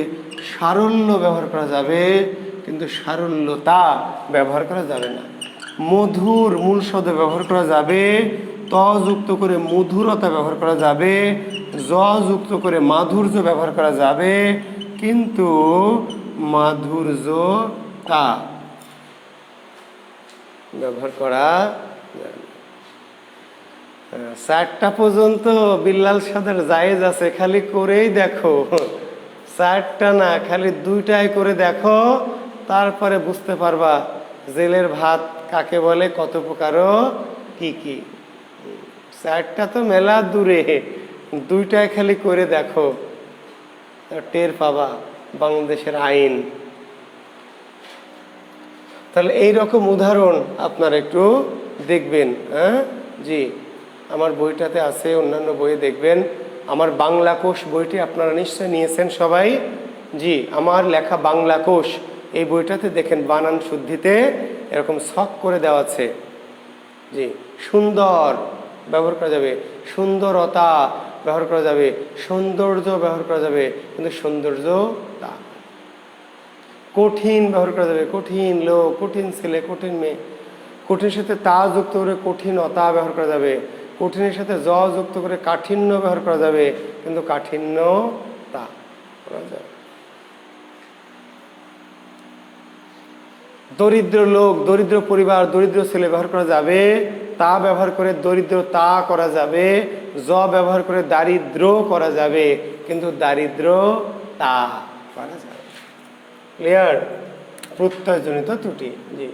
সারল্য ব্যবহার করা যাবে, কিন্তু সারল্যতা ব্যবহার করা যাবে না। মধুর মূল শব্দ ব্যবহার করা যাবে, ত যুক্ত করে মধুরতা ব্যবহার করা যাবে, জ যুক্ত করে মাধুর্য ব্যবহার করা যাবে, কিন্তু মাধুর্যতা ব্যবহার করা যাবে না। 4টা পর্যন্ত বিল্লাল সাদের জায়েজ আছে, খালি করেই দেখো। 4টা না, খালি 2টাই করে দেখো, তারপরে বুঝতে পারবা জেলের ভাত কাকে বলে, কত প্রকারও কি কি। 4টা তো মেলা দূরে, 2টাই খালি করে দেখো, টের পাবা বাংলাদেশের আইন। তাহলে এই রকম উদাহরণ আপনারা একটু দেখবেন। হ্যাঁ জি, আমার বইটাতে আছে, অন্যান্য বইয়ে দেখবেন। আমার বাংলা কোষ বইটি আপনারা নিশ্চয়ই নিয়েছেন সবাই। জি, আমার লেখা বাংলা কোষ, এই বইটাতে দেখেন বানান শুদ্ধিতে এরকম ছক করে দেওয়া আছে। জি, সুন্দর ব্যবহার করা যাবে, সুন্দরতা ব্যবহার করা যাবে, সৌন্দর্য ব্যবহার করা যাবে, কিন্তু সৌন্দর্যতা। কঠিন ব্যবহার করা যাবে, কঠিন লোক, কঠিন ছেলে, কঠিন মেয়ে। কঠিনের সাথে তা যুক্ত করে কঠিনতা ব্যবহার করা যাবে, কঠিনের সাথে জ যুক্ত করে কাঠিন্য ব্যবহার করা যাবে, কিন্তু কাঠিন্যতা করা যাবে। দরিদ্র লোক, দরিদ্র পরিবার, দরিদ্র ছেলে ব্যবহার করা যাবে, তা ব্যবহার করে দরিদ্রতা করা যাবে, জ ব্যবহার করে দারিদ্র করা যাবে, কিন্তু দারিদ্রতা করা যাবে। ক্লিয়ার? প্রত্যয়জনিত ত্রুটি। জি,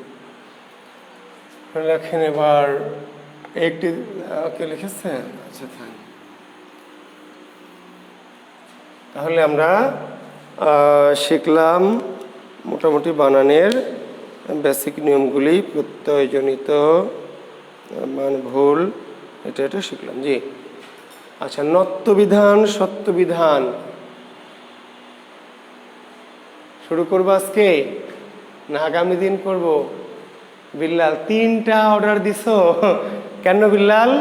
লেখেন এবার একটি, কে লিখেছেন? আচ্ছা, তাহলে আমরা শিখলাম মোটামুটি বানানের বেসিক নিয়মগুলি। প্রত্যয়জনিত মান ভুল, এটা শিখলাম। জি, আচ্ছা, নত্যবিধান সত্যবিধান শুরু করবো আজকে না আগামী দিন করব? বিল্লাল 3টা অর্ডার দিছো কেন বিল্লাল?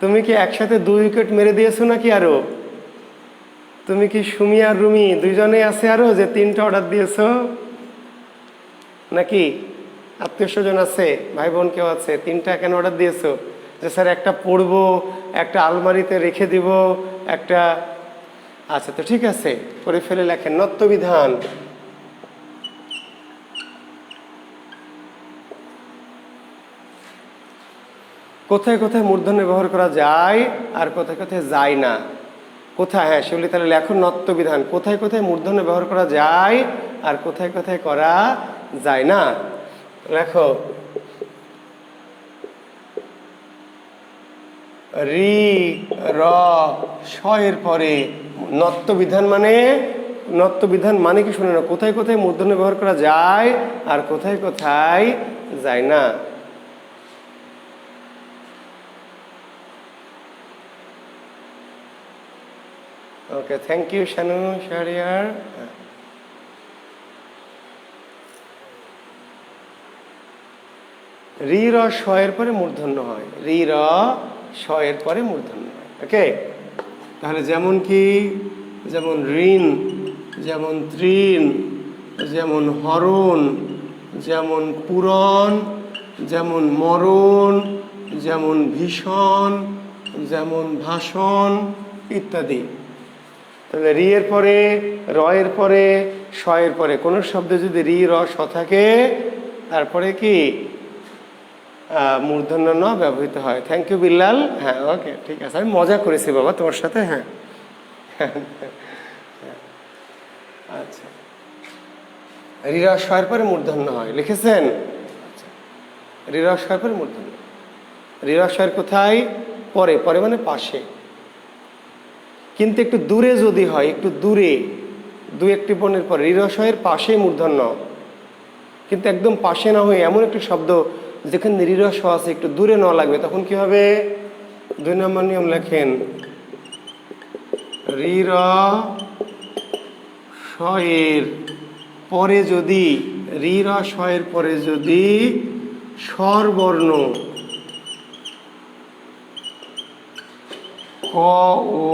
তুমি কি একসাথে 2 উইকেট মেরে দিয়েছো নাকি? আরো তুমি কি সুমি আর রুমি দুইজনে আছে আরো যে 3টা অর্ডার দিয়েছো নাকি? আত্মীয় স্বজন আছে, ভাই বোন কেউ আছে? 3টা কেন অর্ডার দিয়েছো? যে স্যার একটা পড়বো, একটা আলমারিতে রেখে দিব, একটা। আচ্ছা, তো ঠিক আছে, করে ফেলে লেখেন নত্যবিধান। কোথায় কোথায় মূর্ধন্য ব্যবহার করা যায় আর কোথায় কোথায় যায় না? কোথায়? হ্যাঁ সেগুলি তাহলে লেখো নত্যবিধান। কোথায় কোথায় মূর্ধন্য ব্যবহার করা যায় আর কোথায় কোথায় করা যায় না? লেখো রি র স এর পরে নত্যবিধান মানে, নত্যবিধান মানে কি শুনে না, কোথায় কোথায় মূর্ধন্য ব্যবহার করা যায় আর কোথায় কোথায় যায় না। ওকে, থ্যাংক ইউ শানু শাহরিয়ার। রি র স এর পরে মূর্ধন্য হয়, রি র স এর পরে মূর্ধন্য হয়। ওকে, তাহলে যেমন কি, যেমন ঋণ, যেমন তৃণ, যেমন হরণ, যেমন পূরণ, যেমন মরণ, যেমন ভীষণ, যেমন ভাষণ ইত্যাদি। তাহলে রি এর পরে, র এর পরে, স এর পরে কোনো শব্দে যদি রি র স থাকে, তারপরে কি মূর্ধন্য ন ব্যবহৃত হয়। Thank you Billal. হ্যাঁ ওকে, ঠিক আছে, আমি মজা করেছি বাবা তোমার সাথে। হ্যাঁ আচ্ছা, রি র স এর পরে মূর্ধন্য হয়, লিখেছেন? আচ্ছা, রিরস্বয়ের পরে মূর্ধন্য। রিরস্বয়ের কোথায়? পরে, পরে মানে পাশে। কিন্তু একটু দূরে যদি হয়, একটু দূরে, দু একটি বর্ণের পরে রিরস্বয়ের পাশে মূর্ধন্য, কিন্তু একদম পাশে না হয়ে এমন একটি শব্দ যেখানে রিরস্ব আছে, একটু দূরে নেওয়া লাগবে, তখন কি হবে? 2 নম্বর নিয়ম লেখেন, রিরস্বয়ের পরে যদি, রিরস্বয়ের পরে যদি স্বরবর্ণ ক ও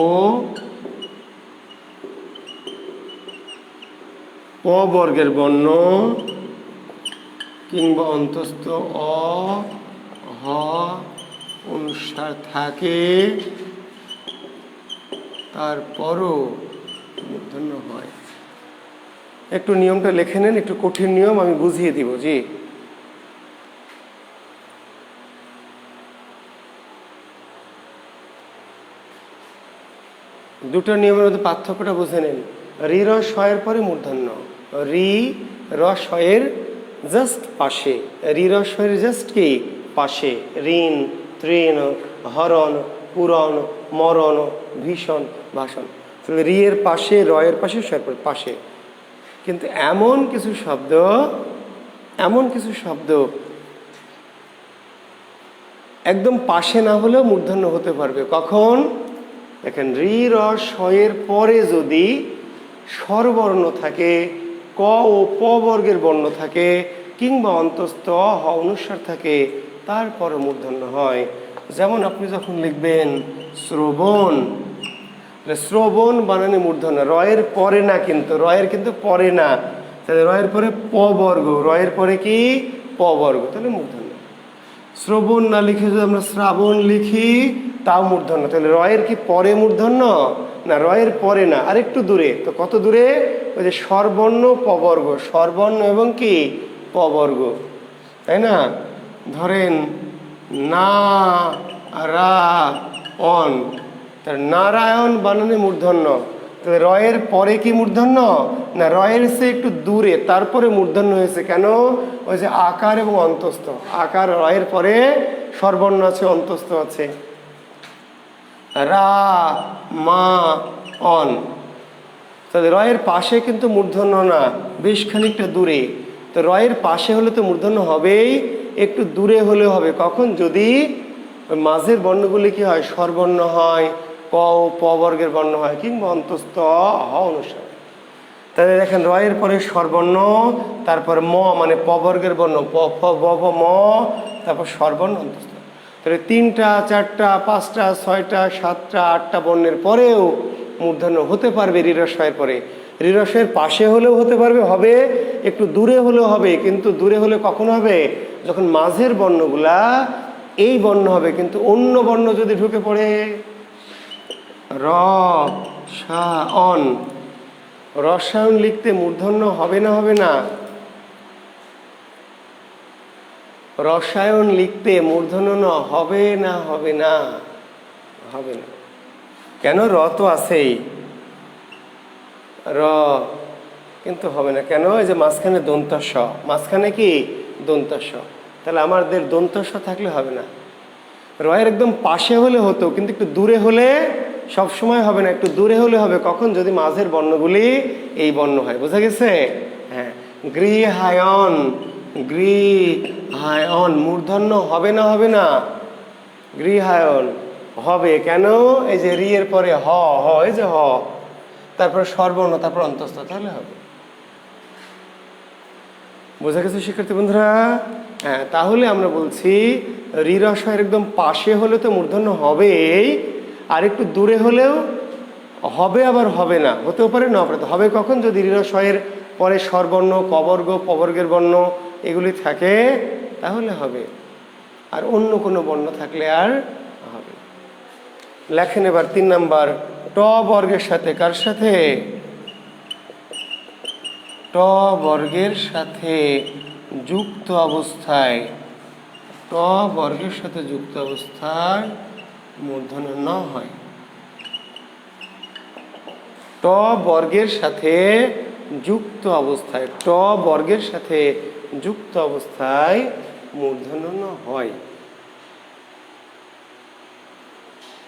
প বর্গের বর্ণ কিংবা অন্তস্থ অ হ অনুসার থাকে, তারপরও মূর্ধন্য হয়। একটু নিয়মটা লিখে নেন, একটু কঠিন নিয়ম, আমি বুঝিয়ে দিব। জি, দুটো নিয়মের মধ্যে পার্থক্যটা বুঝে নেন। রিরস্বয়ের পরে মূর্ধন্য, রিরস্বয়ের জাস্ট পাশে, রিরস্বয়ের জাস্ট কি পাশে, ঋণ, তৃণ, হরণ, পুরন, মরণ, ভীষণ, ভাষণ। তাহলে রি এর পাশে, রয়ের পাশে, স্বয়ের পাশে। কিন্তু এমন কিছু শব্দ একদম পাশে না হলেও মূর্ধন্য হতে পারবে। কখন? দেখেন, রিরস্বয়ের পরে যদি স্বরবর্ণ থাকে, ক ও প বর্গের বর্ণ থাকে, কিংবা অন্তস্থ হ অনুস্বার থাকে, তারপরে মূর্ধন্য হয়। যেমন আপনি যখন লিখবেন শ্রবণ, শ্রবণ বানানে মূর্ধন্য, রয়ের পরে না, কিন্তু রয়ের কিন্তু পরে না, তাহলে রয়ের পরে প বর্গ, রয়ের পরে কি প বর্গ, তাহলে মূর্ধন্য। শ্রবণ না লিখে যদি আমরা শ্রাবণ লিখি, তাও মূর্ধন্য। তাহলে রয়ের কি পরে মূর্ধন্য? না, রয়ের পরে না, আরেকটু দূরে। তো কত দূরে? ওই যে স্বরবর্ণ পবর্গ, স্বরবর্ণ এবং কি পবর্গ, তাই না? ধরেন না রা অন, তার নারায়ণ বানানে মূর্ধন্য, তাহলে রয়ের পরে কি মূর্ধন্য? না, রয়ের সে একটু দূরে, তারপরে মূর্ধন্য হয়েছে। কেন? ওই যে আকার এবং অন্তস্থ, আকার রয়ের পরে স্বরবর্ণ আছে, অন্তস্থ আছে। রা মা অন, তাহলে রয়ের পাশে কিন্তু মূর্ধন্য না, বেশ খানিকটা দূরে। তো রয়ের পাশে হলে তো মূর্ধন্য হবেই, একটু দূরে হলে হবে। কখন? যদি মাঝের বর্ণগুলি কি হয়? স্বরবর্ণ হয়, ক ও প বর্গের বর্ণ হয়, কিংবা অন্তস্থ হ অনুসার। তাহলে দেখেন, রয়ের পরে স্বরবর্ণ, তারপরে ম মানে প বর্গের বর্ণ, প ফ ব ভ ম, তারপর স্বরবর্ণ, অন্তস্থ। তাহলে 3টা 4টা 5টা 6টা 7টা 8টা বর্ণের পরেও মূর্ধন্য হতে পারবে রিরস্বয়ের পরে। রিরস্বয়ের পাশে হলেও হতে পারবে, হবে, একটু দূরে হলেও হবে। কিন্তু দূরে হলে কখন হবে? যখন মাঝের বর্ণগুলা এই বর্ণ হবে, কিন্তু অন্য বর্ণ যদি ঢুকে পড়ে, র সা অন, রসায়ন লিখতে মূর্ধন্য হবে না হবে না? রসায়ন লিখতে মূর্ধন্য হবে না হবে না? হবে না। কেন? র তো আছেই, র, কিন্তু হবে না। কেন? এই যে মাঝখানে দন্তস্ব, মাঝখানে কি দন্তস্ব, তাহলে আমাদের দন্তস্ব থাকলে হবে না। রয়ের একদম পাশে হলে হতো, কিন্তু একটু দূরে হলে সব সময় হবে না, একটু দূরে হলে হবে। কখন? যদি মাঝের বর্ণগুলি এই বর্ণ হয়। বোঝা গেছে? হ্যাঁ, গৃহায়ন, গৃহায়ন মূর্ধন্য হবে না হবে না? গৃহায়ন হবে। কেন? এই যে রি এর পরে হ, হ, এই যে হ, তারপর স্বরবর্ণ, তারপর অন্তস্থ, তাহলে হবে। বোঝা গেছে শিক্ষার্থী বন্ধুরা? হ্যাঁ, তাহলে আমরা বলছি রিরস্বয়ের একদম পাশে হলে তো মূর্ধন্য হবেই, আর একটু দূরে হলেও হবে, আবার হবে না, হতেও পারে না পারে। হবে কখন? যদি রিরস্বয়ের পরে স্বরবর্ণ, কবর্গ, পবর্গের বর্ণ এগুলি থাকে, তাহলে হবে। আর অন্য কোনো বর্ণ থাকলে আর হবে। লেখেন এবার 3 নাম্বার, ট বর্গের সাথে, কার সাথে? ট বর্গের সাথে যুক্ত অবস্থায়, ট বর্গের সাথে যুক্ত অবস্থায় মূর্ধন্য ন হয়। ট বর্গের সাথে যুক্ত অবস্থায়, ট বর্গের সাথে যুক্ত অবস্থায় মূর্ধন্য ন হয়।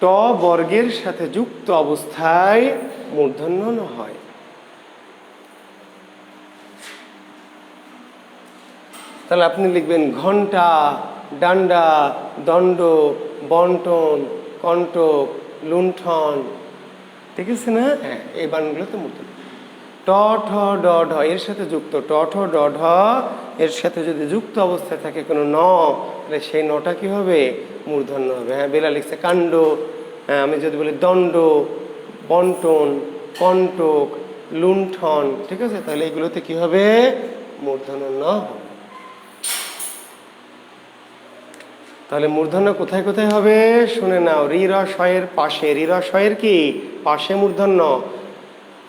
ট বর্গের সাথে যুক্ত অবস্থায় মূর্ধন্য ন হয়। তাহলে আপনি লিখবেন ঘণ্টা, ডান্ডা, দণ্ড, বন্টন, কণ্টক, লুণ্ঠন। ঠিক আছে না? হ্যাঁ, এই বানানগুলোতে মূর্ধন্য। ট ঠ ড ঢ এর সাথে যুক্ত, ট ঠ ড ঢ এর সাথে যদি যুক্ত অবস্থায় থাকে কোনো ন, তাহলে সেই নটা কি হবে? মূর্ধন্য হবে। হ্যাঁ, বেলা লিখছে কাণ্ড। হ্যাঁ, আমি যদি বলি দণ্ড, বন্টন, কণ্টক, লুণ্ঠন, ঠিক আছে, তাহলে এগুলোতে কি হবে? মূর্ধন্য ন হবে। তাহলে মূর্ধন্য কোথায় কোথায় হবে শুনে নাও। রি র শয়ের পাশে, রি র শয়ের কি পাশে মূর্ধন্য,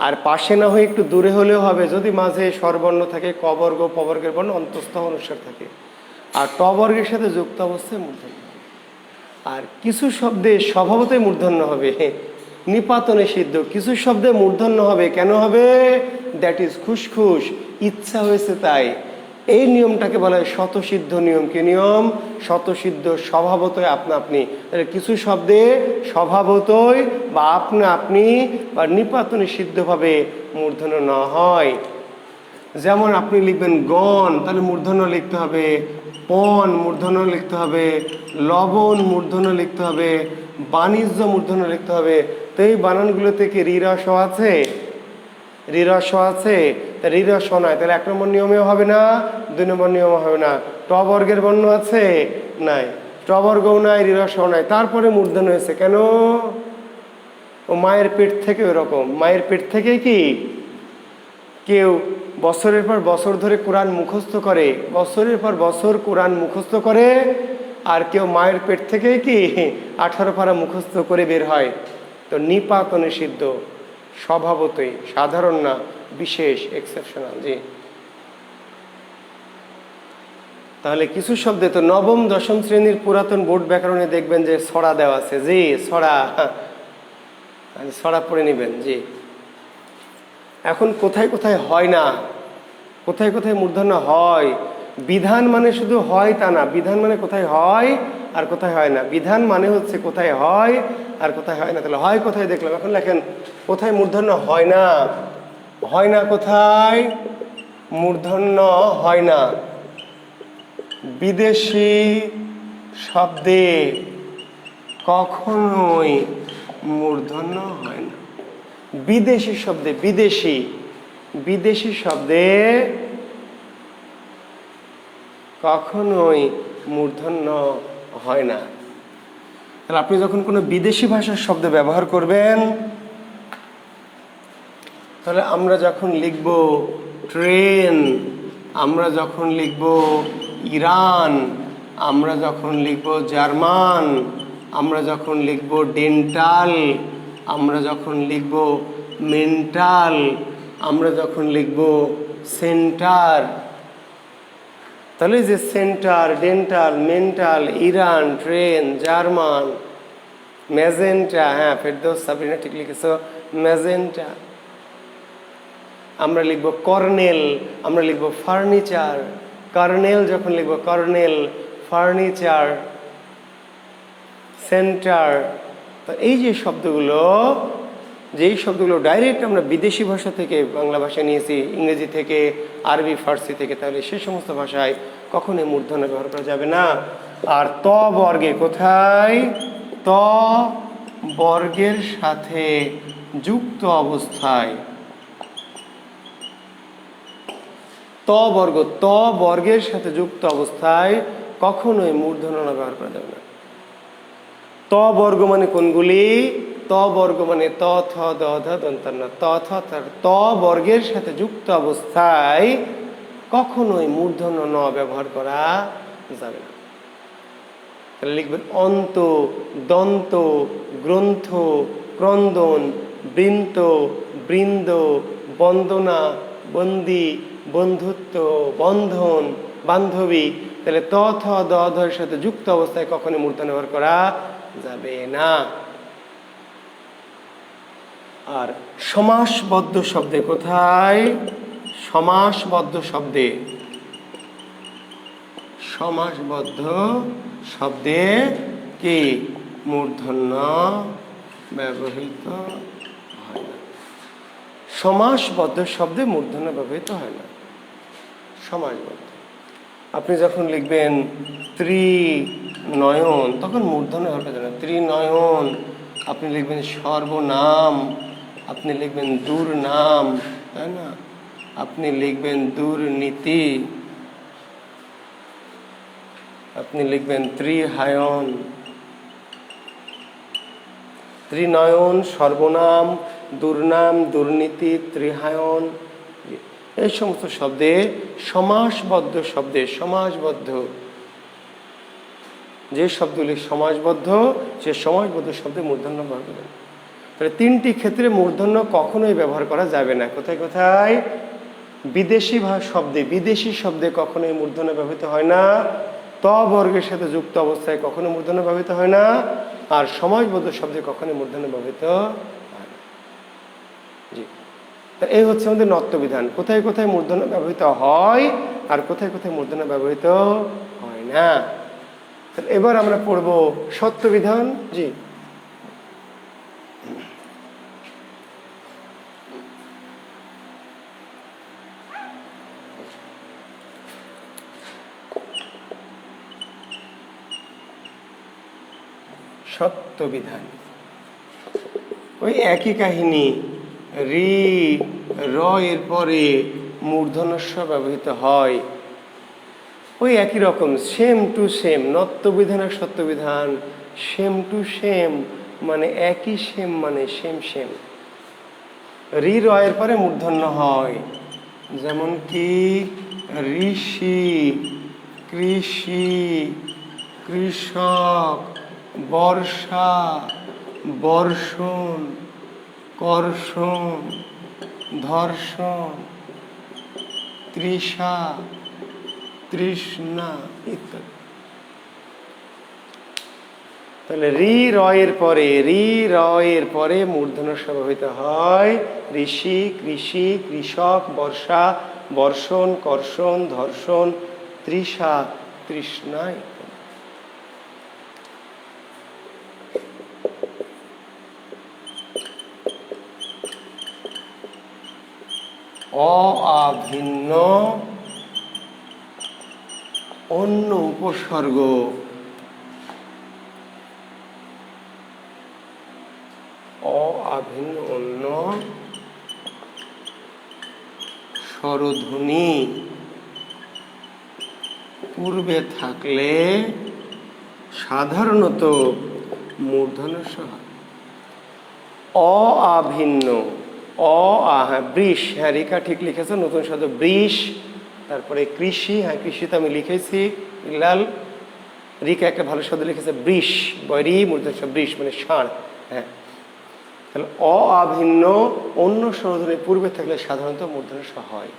আর পাশে না হয়ে একটু দূরে হলেও হবে যদি মাঝে স্বরবর্ণ থাকে, ক বর্গ প বর্গের বর্ণ অন্তঃস্থ অনুসার থাকে, আর ট বর্গের সাথে যুক্ত অবস্থায় মূর্ধন্য। আর কিছু শব্দে স্বভাবতই মূর্ধন্য হবে, নিপাতনে সিদ্ধ। কিছু শব্দে মূর্ধন্য হবে, কেন হবে? দ্যাট ইজ খুশখুশ, ইচ্ছা হয়েছে তাই। এই নিয়মটাকে বলা হয় স্বতঃসিদ্ধ নিয়ম। কি নিয়ম? স্বতঃসিদ্ধ, স্বভাবতই, আপনা আপনি। তাহলে কিছু শব্দে স্বভাবতই বা আপনা আপনি বা নিপাতনে সিদ্ধভাবে মূর্ধন্য না হয়। যেমন আপনি লিখবেন গণ, তাহলে মূর্ধন্য লিখতে হবে। পণ মূর্ধন্য লিখতে হবে। লবণ মূর্ধন্য লিখতে হবে। বাণিজ্য মূর্ধন্য লিখতে হবে। তো এই বানানগুলোতে কি রি র স আছে? রি র স আছে। তা রি র স নয়, তাহলে 1 নম্বর নিয়মেও হবে না, 2 নম্বর নিয়মও হবে না। ট বর্গের বর্ণ আছে? নাই। ট বর্গও নাই, রি র স নাই, তারপরে মূর্ধন্য হয়েছে কেন? ও মায়ের পেট থেকে ওরকম, মায়ের পেট থেকেই কি কেউ বছরের পর বছর ধরে কোরআন মুখস্থ করে, বছরের পর বছর কোরআন মুখস্থ করে, আর কেউ মায়ের পেট থেকেই কি 18 পারা মুখস্থ করে বের হয়। তো নিপাতনে সিদ্ধ, স্বভাবতই, সাধারণ না, বিশেষ, এক্সেপশনাল। জি, তাহলে কিছু শব্দে তো নবম দশম শ্রেণীর পুরাতন বোর্ড ব্যাকরণে দেখবেন যে ছড়া দেওয়া আছে। জি, ছড়া, ছড়া পড়ে নেবেন। জি, এখন কোথায় কোথায় হয় না, কোথায় কোথায় মূর্ধন্য হয়। বিধান মানে শুধু হয় তা না, বিধান মানে কোথায় হয় আর কোথায় হয় না। বিধান মানে হচ্ছে কোথায় হয় আর কোথায় হয় না। তাহলে হয় কোথায় দেখলাম, এখন লেখেন কোথায় মূর্ধন্য হয় না। হয় না কোথায়? মূর্ধন্য হয় না বিদেশি শব্দে কখনোই মূর্ধন্য হয় না। বিদেশি শব্দে, বিদেশি, বিদেশি শব্দে কখনোই মূর্ধন্য হয় না। তাহলে আপনি যখন কোনো বিদেশি ভাষার শব্দ ব্যবহার করবেন, তাহলে আমরা যখন লিখব ট্রেন, আমরা যখন লিখব ইরান, আমরা যখন লিখব জার্মান, আমরা যখন লিখব ডেন্টাল, আমরা যখন লিখব মেন্টাল, আমরা যখন লিখব সেন্টার, তাহলে যে centre, dental, mental, Iran, train, German, magenta, হ্যাঁ ফেরদৌস সাবরিনা ঠিক লিখেছ, ম্যাজেন্টা। আমরা লিখব কর্নেল, আমরা লিখব ফার্নিচার, কর্নেল যখন লিখব কর্নেল, ফার্নিচার, সেন্টার। তো এই যে শব্দগুলো, যেই শব্দগুলো ডাইরেক্ট আমরা বিদেশি ভাষা থেকে বাংলা ভাষায় নিয়েছি, ইংরেজি থেকে, আরবি, ফার্সি থেকে, তাহলে সে সমস্ত ভাষায় কখনোই মূর্ধন্য ব্যবহার করা যাবে না। আর ত বর্গে কোথায়? ত বর্গের সাথে যুক্ত অবস্থায়, ত বর্গ, ত বর্গের সাথে যুক্ত অবস্থায় কখনোই মূর্ধন্য ব্যবহার করা যাবে না। ত বর্গ মানে কোনগুলি? ত বর্গ মানে ত থ দ ধ দন্ত ন, ত থ ত বর্গের সাথে যুক্ত অবস্থায় কখনোই মূর্ধন্য ন ব্যবহার করা যাবে না। তাহলে লিখবেন অন্ত, দন্ত, গ্রন্থ, ক্রন্দন, বৃন্ত, বৃন্দ, বন্দনা, বন্দি, বন্ধুত্ব, বন্ধন, বান্ধবী। তাহলে ত থ দ ধর সাথে যুক্ত অবস্থায় কখনোই মূর্ধন্য ব্যবহার করা যাবে না। আর সমাসবদ্ধ শব্দে কোথায়? সমাসবদ্ধ শব্দে, সমাসবদ্ধ শব্দে কি মূর্ধন্য ব্যবহৃত হয় না। সমাসবদ্ধ শব্দে মূর্ধন্য ব্যবহৃত হয় না। সমাসবদ্ধ আপনি যখন লিখবেন ত্রিনয়ন তখন মূর্ধন্য হবে না। ত্রিনয়ন আপনি লিখবেন সর্বনাম, আপনি লিখবেন দুর্নাম, তাই না? আপনি লিখবেন দুর্নীতি, আপনি লিখবেন ত্রিহায়ন। ত্রিনয়ন, সর্বনাম, দুর্নাম, দুর্নীতি, ত্রিহায়ন, এই সমস্ত শব্দে সমাসবদ্ধ শব্দে সমাসবদ্ধ যে শব্দগুলি সমাসবদ্ধ সে সমাসবদ্ধ শব্দে মূর্ধন্য ব্যবহার করবেন। তাহলে তিনটি ক্ষেত্রে মূর্ধন্য কখনোই ব্যবহার করা যাবে না। কোথায় কোথায়? বিদেশি শব্দে, বিদেশি শব্দে কখনোই মূর্ধন্য ব্যবহৃত হয় না। ত বর্গের সাথে যুক্ত অবস্থায় কখনো মূর্ধন্য ব্যবহৃত হয় না। আর সমাসবদ্ধ শব্দে কখনোই মূর্ধন্য ব্যবহৃত হয় না। জি, এই হচ্ছে আমাদের নত্যবিধান। কোথায় কোথায় মূর্ধন্য ব্যবহৃত হয় আর কোথায় কোথায় মূর্ধন্য ব্যবহৃত হয় না। এবার আমরা পড়ব সত্যবিধান। জি, সত্যবিধান ওই একই কাহিনী। রি র এর পরে মূর্ধন্যস্ব ব্যবহৃত হয়। ওই একই রকম, সেম টু সেম। নত্যবিধান আর সত্যবিধান সেম টু সেম, মানে একই সেম, মানে সেম সেম। রি র এর পরে মূর্ধন্য হয়, যেমন কি ঋষি, কৃষি, কৃষক, বর্ষা, বর্ষণ, কর্ষণ, ধর্ষণ, তৃষা, তৃষ্ণা ইত্যাদি। তাহলে রি র এর পরে, রি র এর পরে মূর্ধন্য ব্যবহৃত হয়। ঋষি, কৃষি, কৃষক, বর্ষা, বর্ষণ, কর্ষণ, ধর্ষণ, তৃষা, তৃষ্ণা ইত্যাদি। অভিন্ন অন্য উপসর্গ, অভিন্ন অন্য স্বরধ্বনি পূর্বে থাকলে সাধারণত মূর্ধন্য হয়। অভিন্ন বৃষ, হ্যাঁ রেখা ঠিক লিখেছে, নতুন শব্দ বৃষ। তারপরে কৃষি, হ্যাঁ কৃষি তো আমি লিখেছি লাল। রিকা একটা ভালো শব্দ লিখেছে বৃষ, বৈরি মূর্ধন্য বৃষ মানে ষাঁড়। হ্যাঁ, তাহলে অভিন্ন অন্য স্বরধ্বনি পূর্বে থাকলে সাধারণত মূর্ধন্য হয়।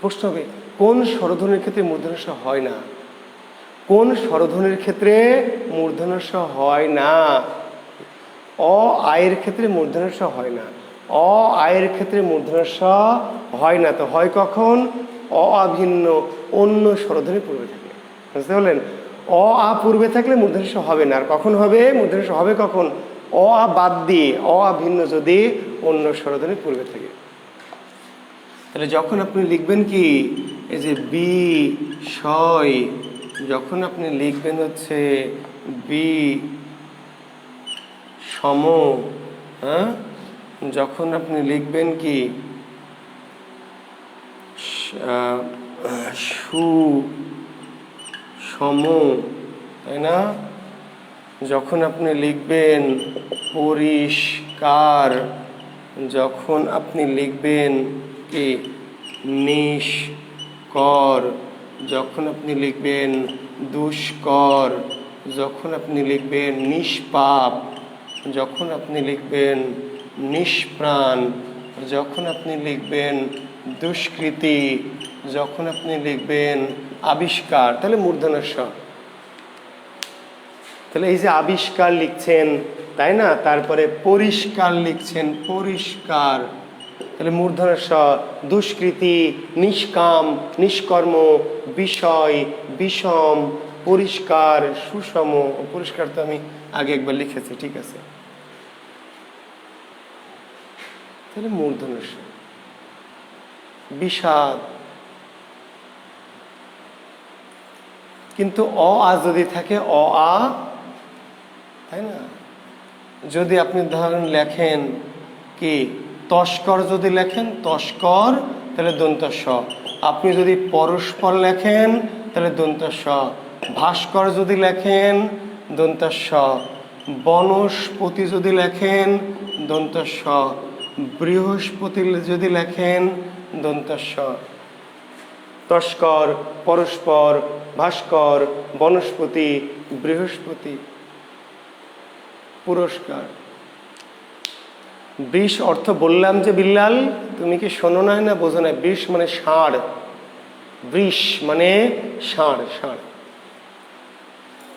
প্রশ্ন হবে কোন স্বরধ্বনির ক্ষেত্রে মূর্ধন্য হয় না? কোন স্বরধ্বনির ক্ষেত্রে মূর্ধন্য হয় না? আয়ের ক্ষেত্রে মূর্ধন্য হয় না। আয়ের ক্ষেত্রে মূর্ধন্য হয় না। তো হয় কখন? অভিন্ন অন্য স্বরধ্বনি পূর্বে থাকলে। বুঝতে পারলেন? পূর্বে থাকলে মূর্ধন্য হবে না। আর কখন হবে মূর্ধন্য হবে? কখন? বাদ দিয়ে অভিন্ন যদি অন্য স্বরধ্বনি পূর্বে থাকে। তাহলে যখন আপনি লিখবেন কি এই যে বিষয়, যখন আপনি লিখবেন হচ্ছে সম, হ্যাঁ, যখন আপনি লিখবেন কি সম, তাই না? যখন আপনি লিখবেন পরিষ্কার, যখন আপনি লিখবেন কি নিষ্কর, যখন আপনি লিখবেন দুষ্কর, যখন আপনি লিখবেন নিষ্পাপ, যখন আপনি লিখবেন নিষ্প্রাণ, যখন আপনি লিখবেন দুষ্কৃতি, যখন আপনি লিখবেন আবিষ্কার, তাহলে মূর্ধন্য ষ। তাহলে এই যে আবিষ্কার লিখছেন, তাই না? তারপরে পরিষ্কার লিখছেন, পরিষ্কার, তাহলে মূর্ধন্য স দুষ্কৃতি, নিষ্কাম, নিষ্কর্ম, বিষয়, বিষম, পরিষ্কার, সুষম। পরিষ্কার তো আমি আগে একবার লিখেছি, ঠিক আছে। তাহলে মূর্ধন্য স। বিষাদ, কিন্তু অ আ যদি থাকে অ আ, তাই না? যদি আপনি ধরেন লেখেন কি তস্কর, যদি লেখেন তস্কর তাহলে দন্ত স। আপনি যদি পরস্পর লেখেন তাহলে দন্ত স। ভাস্কর যদি লেখেন দন্ত স। বনস্পতি যদি লেখেন দন্ত স। বৃহস্পতি যদি লেখেন দন্ত স। তস্কর, পরস্পর, ভাস্কর, বনস্পতি, বৃহস্পতি, পুরস্কার। বৃষ অর্থ বললাম যে বিল্লাল, তুমি কি শোনো নাই না বোঝো না? বৃষ মানে ষাঁড়, বৃষ মানে ষাঁড়, ষাঁড়।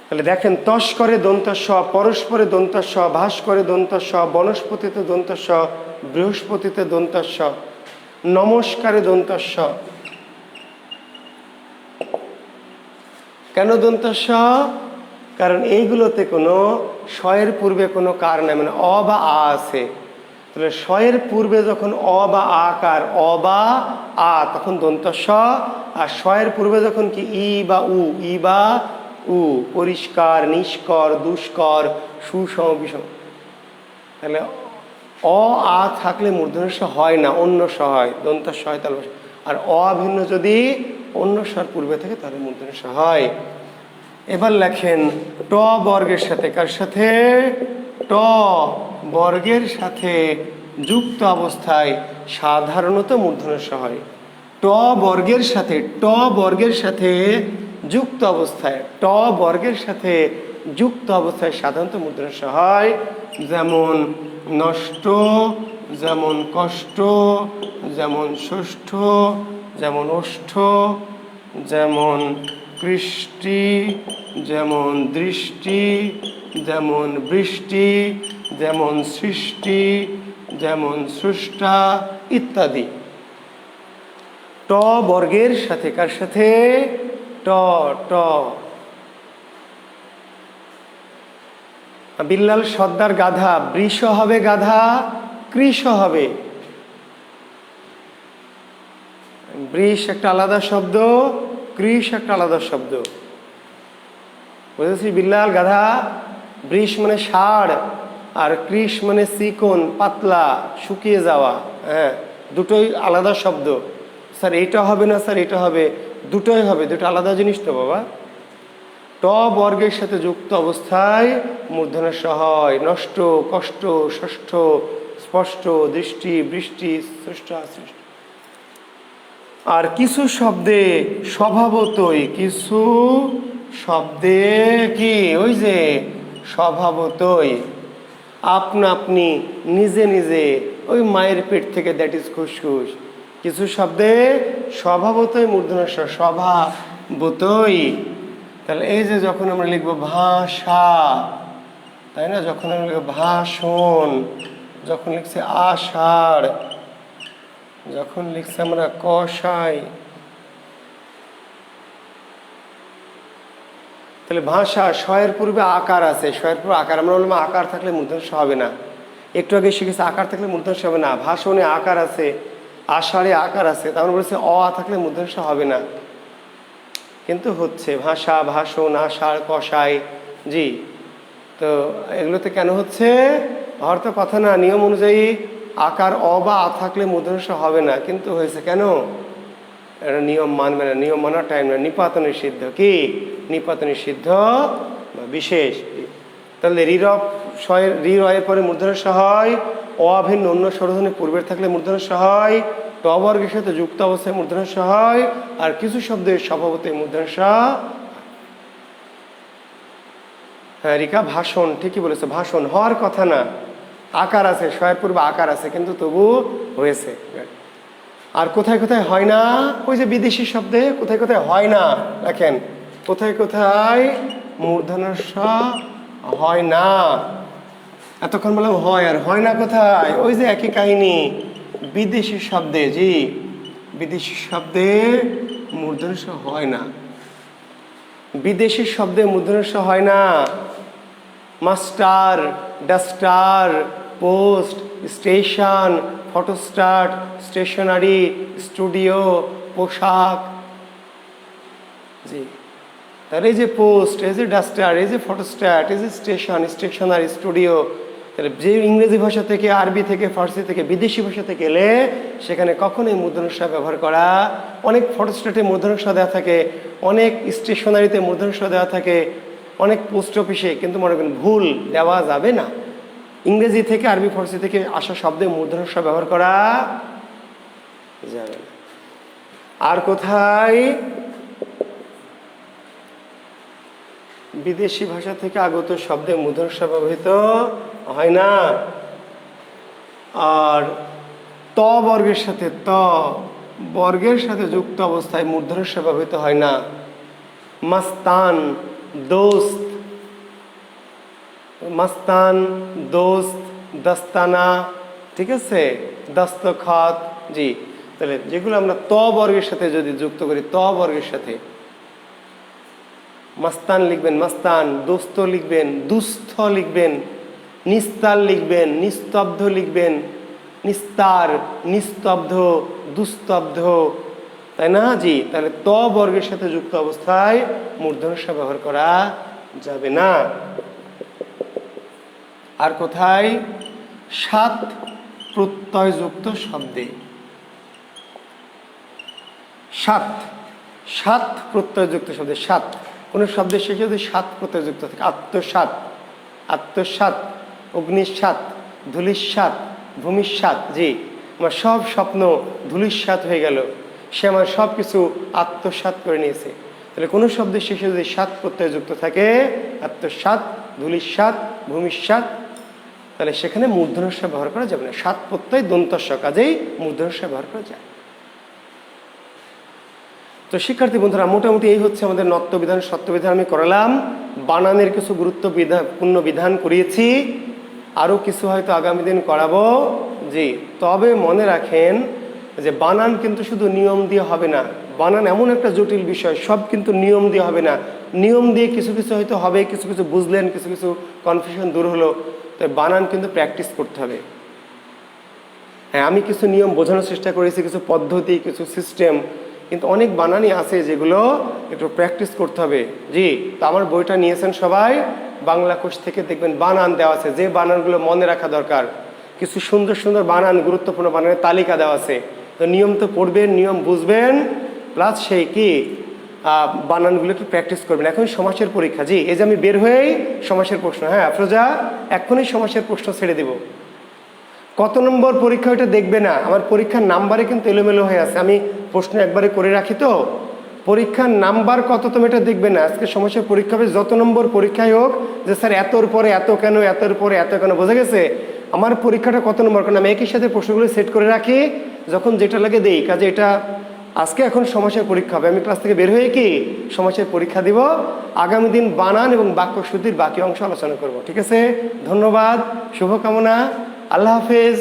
তাহলে দেখেন তস্করে দন্ত স, পরস্পরে দন্ত স, ভাস্করে দন্ত স, বনস্পতিতে দন্ত স, বৃহস্পতিতে দন্ত স, নমস্কারে দন্ত স। কেন দন্ত স? কারণ এইগুলোতে কোনো শয়ের পূর্বে কোনো কার নাই, মানে অ বা আ আছে। তাহলে শয়ের পূর্বে যখন অ বা আকার, অ বা আ, তখন দন্ত স। আর শয়ের পূর্বে যখন কি ই বা উ, ই বা উ, পরিষ্কার, নিষ্কর, দুষ্কর, সুষম, বিষম। তাহলে অ আ থাকলে মূর্ধন্য স হয় না, অন্য স হয়, দন্ত স হয়। তাহলে আর অ ভিন্ন যদি অন্য স্বর পূর্বে থাকে তাহলে মূর্ধন্য স হয়। এবার লেখেন ট বর্গের সাথে, কার সাথে? ট বর্গের সাথে যুক্ত অবস্থায় সাধারণত মূর্ধন্য স হয়। ট বর্গের সাথে, ট বর্গের সাথে যুক্ত অবস্থায়, ট বর্গের সাথে যুক্ত অবস্থায় সাধারণত মূর্ধন্য স হয়। যেমন নষ্ট, যেমন কষ্ট, যেমন ষষ্ঠ, যেমন ওষ্ঠ, যেমন কৃষ্টি, যেমন দৃষ্টি, যেমন বৃষ্টি, যেমন সৃষ্টি, যেমন স্রষ্টা ইত্যাদি। ট বর্গের সাথে, কার সাথে? ট, ট। বিল্লাল সর্দার গাধা, বৃষ হবে গাধা, কৃষ হবে। বৃষ একটা আলাদা শব্দ, কৃষ একটা আলাদা শব্দ, বুঝেছি বিল্লাল? গাধা, বৃষ মানে ষাঁড়, আর কৃষ মানে চিকন, পাতলা, শুকিয়ে যাওয়া। হ্যাঁ, দুটোই আলাদা শব্দ। স্যার এটা হবে না, স্যার এটা হবে, দুটোই হবে, দুটো আলাদা জিনিস তো বাবা। ট বর্গের সাথে যুক্ত অবস্থায় মূর্ধন্য স হয়। নষ্ট, কষ্ট, ষষ্ঠ, স্পষ্ট, দৃষ্টি, বৃষ্টি, স্রষ্টা, সৃষ্টি। আর কিছু শব্দে স্বভাবতই, কিছু শব্দে কি ওই যে স্বভাবতই, আপনা আপনি, নিজে নিজে, ওই মায়ের পেট থেকে, দ্যাট ইজ খুসখুস। কিছু শব্দে স্বভাবতই মূর্ধন্য স, স্বভাবতই। তাহলে এই যে যখন আমরা লিখবো ভাষা, তাই না? যখন আমরা লিখবো ভাষণ, যখন লিখছি আষাঢ়, যখন লিখছি আমরা কষাই, তাহলে ভাষা, শয়ের পূর্বে আকার আছে, শয়ের পূর্বে আকার। আমরা বললাম আকার থাকলে মূর্ধন্য স হবে না। একটু আগে শিখেছি আকার থাকলে মূর্ধন্য স হবে না। ভাষণে আকার আছে, আষাঢ়ে আকার আছে, তারপরে বলেছে অ আ থাকলে মূর্ধন্য স হবে না, কিন্তু হচ্ছে। ভাষা, ভাষণ, আষাঢ়, কষাই, জি। তো এগুলোতে কেন হচ্ছে? হওয়ার তো কথা না, নিয়ম অনুযায়ী আকার অ বা আ থাকলে মূর্ধন্য স হবে না, কিন্তু হয়েছে কেন? এটা নিয়ম মানবে না, নিয়ম মানার টাইম না। নিপাত নিষিদ্ধ, কি নিপাত নিষিদ্ধ বা বিশেষ। তাহলে রিরব শয়ের, রি রয়ের পরে মূর্ধন্য স হয়। অভিন্ন অন্য স্বরধ্বনি পূর্বের থাকলে মূর্ধন্য স হয়। ট বর্গের সাথে যুক্ত অবস্থায় মূর্ধন্য স হয়। আর কিছু শব্দের স্বভাবতই মূর্ধন্য স। হ্যাঁ রিকা, ভাষণ, ঠিকই বলেছে, ভাষণ হওয়ার কথা না। আকার আছে, শয়ের পূর্বে আকার আছে, কিন্তু তবু হয়েছে। আর কোথায় কোথায় হয় না? ওই যে বিদেশি শব্দে কোথায় কোথায় হয় না, দেখেন কোথায় কোথায় মূর্ধন্য স হয় না। এতক্ষণ বললাম হয়, আর হয় না কোথায়? ওই যে একই কাহিনী, বিদেশি শব্দে, জি বিদেশি শব্দে মূর্ধন্য ষ হয় না, বিদেশি শব্দে মূর্ধন্য ষ হয় না। Master, duster, post, station, photostat, stationery, studio, পোশাক। জি, তাহলে এই যে পোস্ট, এই যে ডাস্টার, এই যে ফটোস্ট্যাট, এই যে স্টেশন, স্টেশনারি, স্টুডিও, তাহলে যে ইংরেজি ভাষা থেকে, আরবি থেকে, ফার্সি থেকে, বিদেশি ভাষা থেকে এলে সেখানে কখনোই মূর্ধন্য ষ ব্যবহার করা। অনেক ফটোস্ট্যাটে মূর্ধন্য ষ দেওয়া থাকে, অনেক স্টেশনারিতে মূর্ধন্য ষ দেওয়া থাকে, অনেক পোস্ট অফিসে, কিন্তু মনে করেন ভুল, দেওয়া যাবে না। ইংরেজি থেকে, আরবি, ফার্সি থেকে আসা শব্দে মূর্ধন্য ষ ব্যবহার করা যাবে না। আর কোথায় বিদেশি ভাষা থেকে আগত শব্দে মূর্ধন্য ষ ব্যবহৃত হয় না। আর ত বর্গের সাথে, ত বর্গের সাথে যুক্ত অবস্থায় মূর্ধন্য ষ ব্যবহৃত হয় না। মাস্তান, দোস্ত, মাস্তান, দোস্ত, দস্তানা, ঠিক আছে, দস্তখত। জি, তাহলে যেগুলো আমরা ত বর্গের সাথে যদি যুক্ত করি, ত বর্গের সাথে মাস্তান লিখবেন, মাস্তান, দোস্ত লিখবেন, দুস্থ লিখবেন, নিস্তার লিখবেন, নিস্তব্ধ লিখবেন, নিস্তার, নিস্তব্ধ, দুস্তব্ধ, তাই না? জি, তাহলে ত বর্গের সাথে যুক্ত অবস্থায় মূর্ধন্য ষ ব্যবহার করা যাবে না। আর কোথায় সাত প্রত্যয়যুক্ত শব্দে, সাত, সাত প্রত্যয়যুক্ত শব্দে, সাত কোন শব্দের শেষে যদি সাত প্রত্যয়যুক্ত থাকে, আত্মসাৎ, আত্মসাৎ, অগ্নিসাৎ, ধূলিসাৎ, ভূমিসাৎ। জি, আমার সব স্বপ্ন ধূলিসাৎ হয়ে গেল, সে আমার সব কিছু আত্মসাৎ করে নিয়েছে। তাহলে কোনো শব্দের শেষে যদি সাত প্রত্যয়যুক্ত থাকে, আত্মসাৎ, ধূলিসাৎ, ভূমিসাৎ, তাহলে সেখানে মূর্ধন্য ষ ব্যবহার করা যাবে না। সাত প্রত্যয় দন্তস্ব, কাজেই মূর্ধন্য ষ ব্যবহার করা যায়। তো শিক্ষার্থী বন্ধুরা, মোটামুটি এই হচ্ছে আমাদের নত্যবিধান, সত্যবিধান আমি করালাম। বানানের কিছু গুরুত্বপূর্ণ বিধান করিয়েছি, আরও কিছু হয়তো আগামী দিন করাবো। জি, তবে মনে রাখেন যে বানান কিন্তু শুধু নিয়ম দিয়ে হবে না। বানান এমন একটা জটিল বিষয়, সব কিন্তু নিয়ম দিয়ে হবে না। নিয়ম দিয়ে কিছু কিছু হয়তো হবে, কিছু কিছু বুঝলেন, কিছু কিছু কনফিউশন দূর হলো। তো বানান কিন্তু প্র্যাকটিস করতে হবে। হ্যাঁ, আমি কিছু নিয়ম বোঝানোর চেষ্টা করেছি, কিছু পদ্ধতি, কিছু সিস্টেম, কিন্তু অনেক বানানই আছে যেগুলো একটু প্র্যাকটিস করতে হবে। জি, তো আমার বইটা নিয়েছেন সবাই, বাংলা কোষ থেকে দেখবেন বানান দেওয়া আছে, যে বানানগুলো মনে রাখা দরকার। কিছু সুন্দর সুন্দর বানান, গুরুত্বপূর্ণ বানানের তালিকা দেওয়া আছে। তো নিয়ম তো পড়বেন, নিয়ম বুঝবেন, প্লাস সেই কি বানানগুলো একটু প্র্যাকটিস করবেন। এখন সমাসের পরীক্ষা। জি, এই যে আমি বের হয়েই সমাসের প্রশ্ন, হ্যাঁ আফরোজা, এখনই সমাসের প্রশ্ন ছেড়ে দেব। কত নম্বর পরীক্ষা ওইটা দেখবে না, আমার পরীক্ষার নাম্বারে কিন্তু এলোমেলো হয়ে আছে। আমি প্রশ্ন একবারে করে রাখি, তো পরীক্ষার নাম্বার কত তুমি এটা দেখবে না। আজকে সমস্যার পরীক্ষা হবে, যত নম্বর পরীক্ষায় হোক, যে স্যার এতর পরে এত কেন, এতর পরে এত কেন, বোঝা গেছে? আমার পরীক্ষাটা কত নম্বর, কারণ আমি একই সাথে প্রশ্নগুলো সেট করে রাখি, যখন যেটা লাগে দেই। কাজে এটা আজকে এখন সমাসের পরীক্ষা হবে, আমি ক্লাস থেকে বের হয়ে কি সমাসের পরীক্ষা দিব। আগামী দিন বানান এবং বাক্য শুদ্ধির বাকি অংশ আলোচনা করব। ঠিক আছে, ধন্যবাদ, শুভকামনা, আল্লাহ হাফেজ।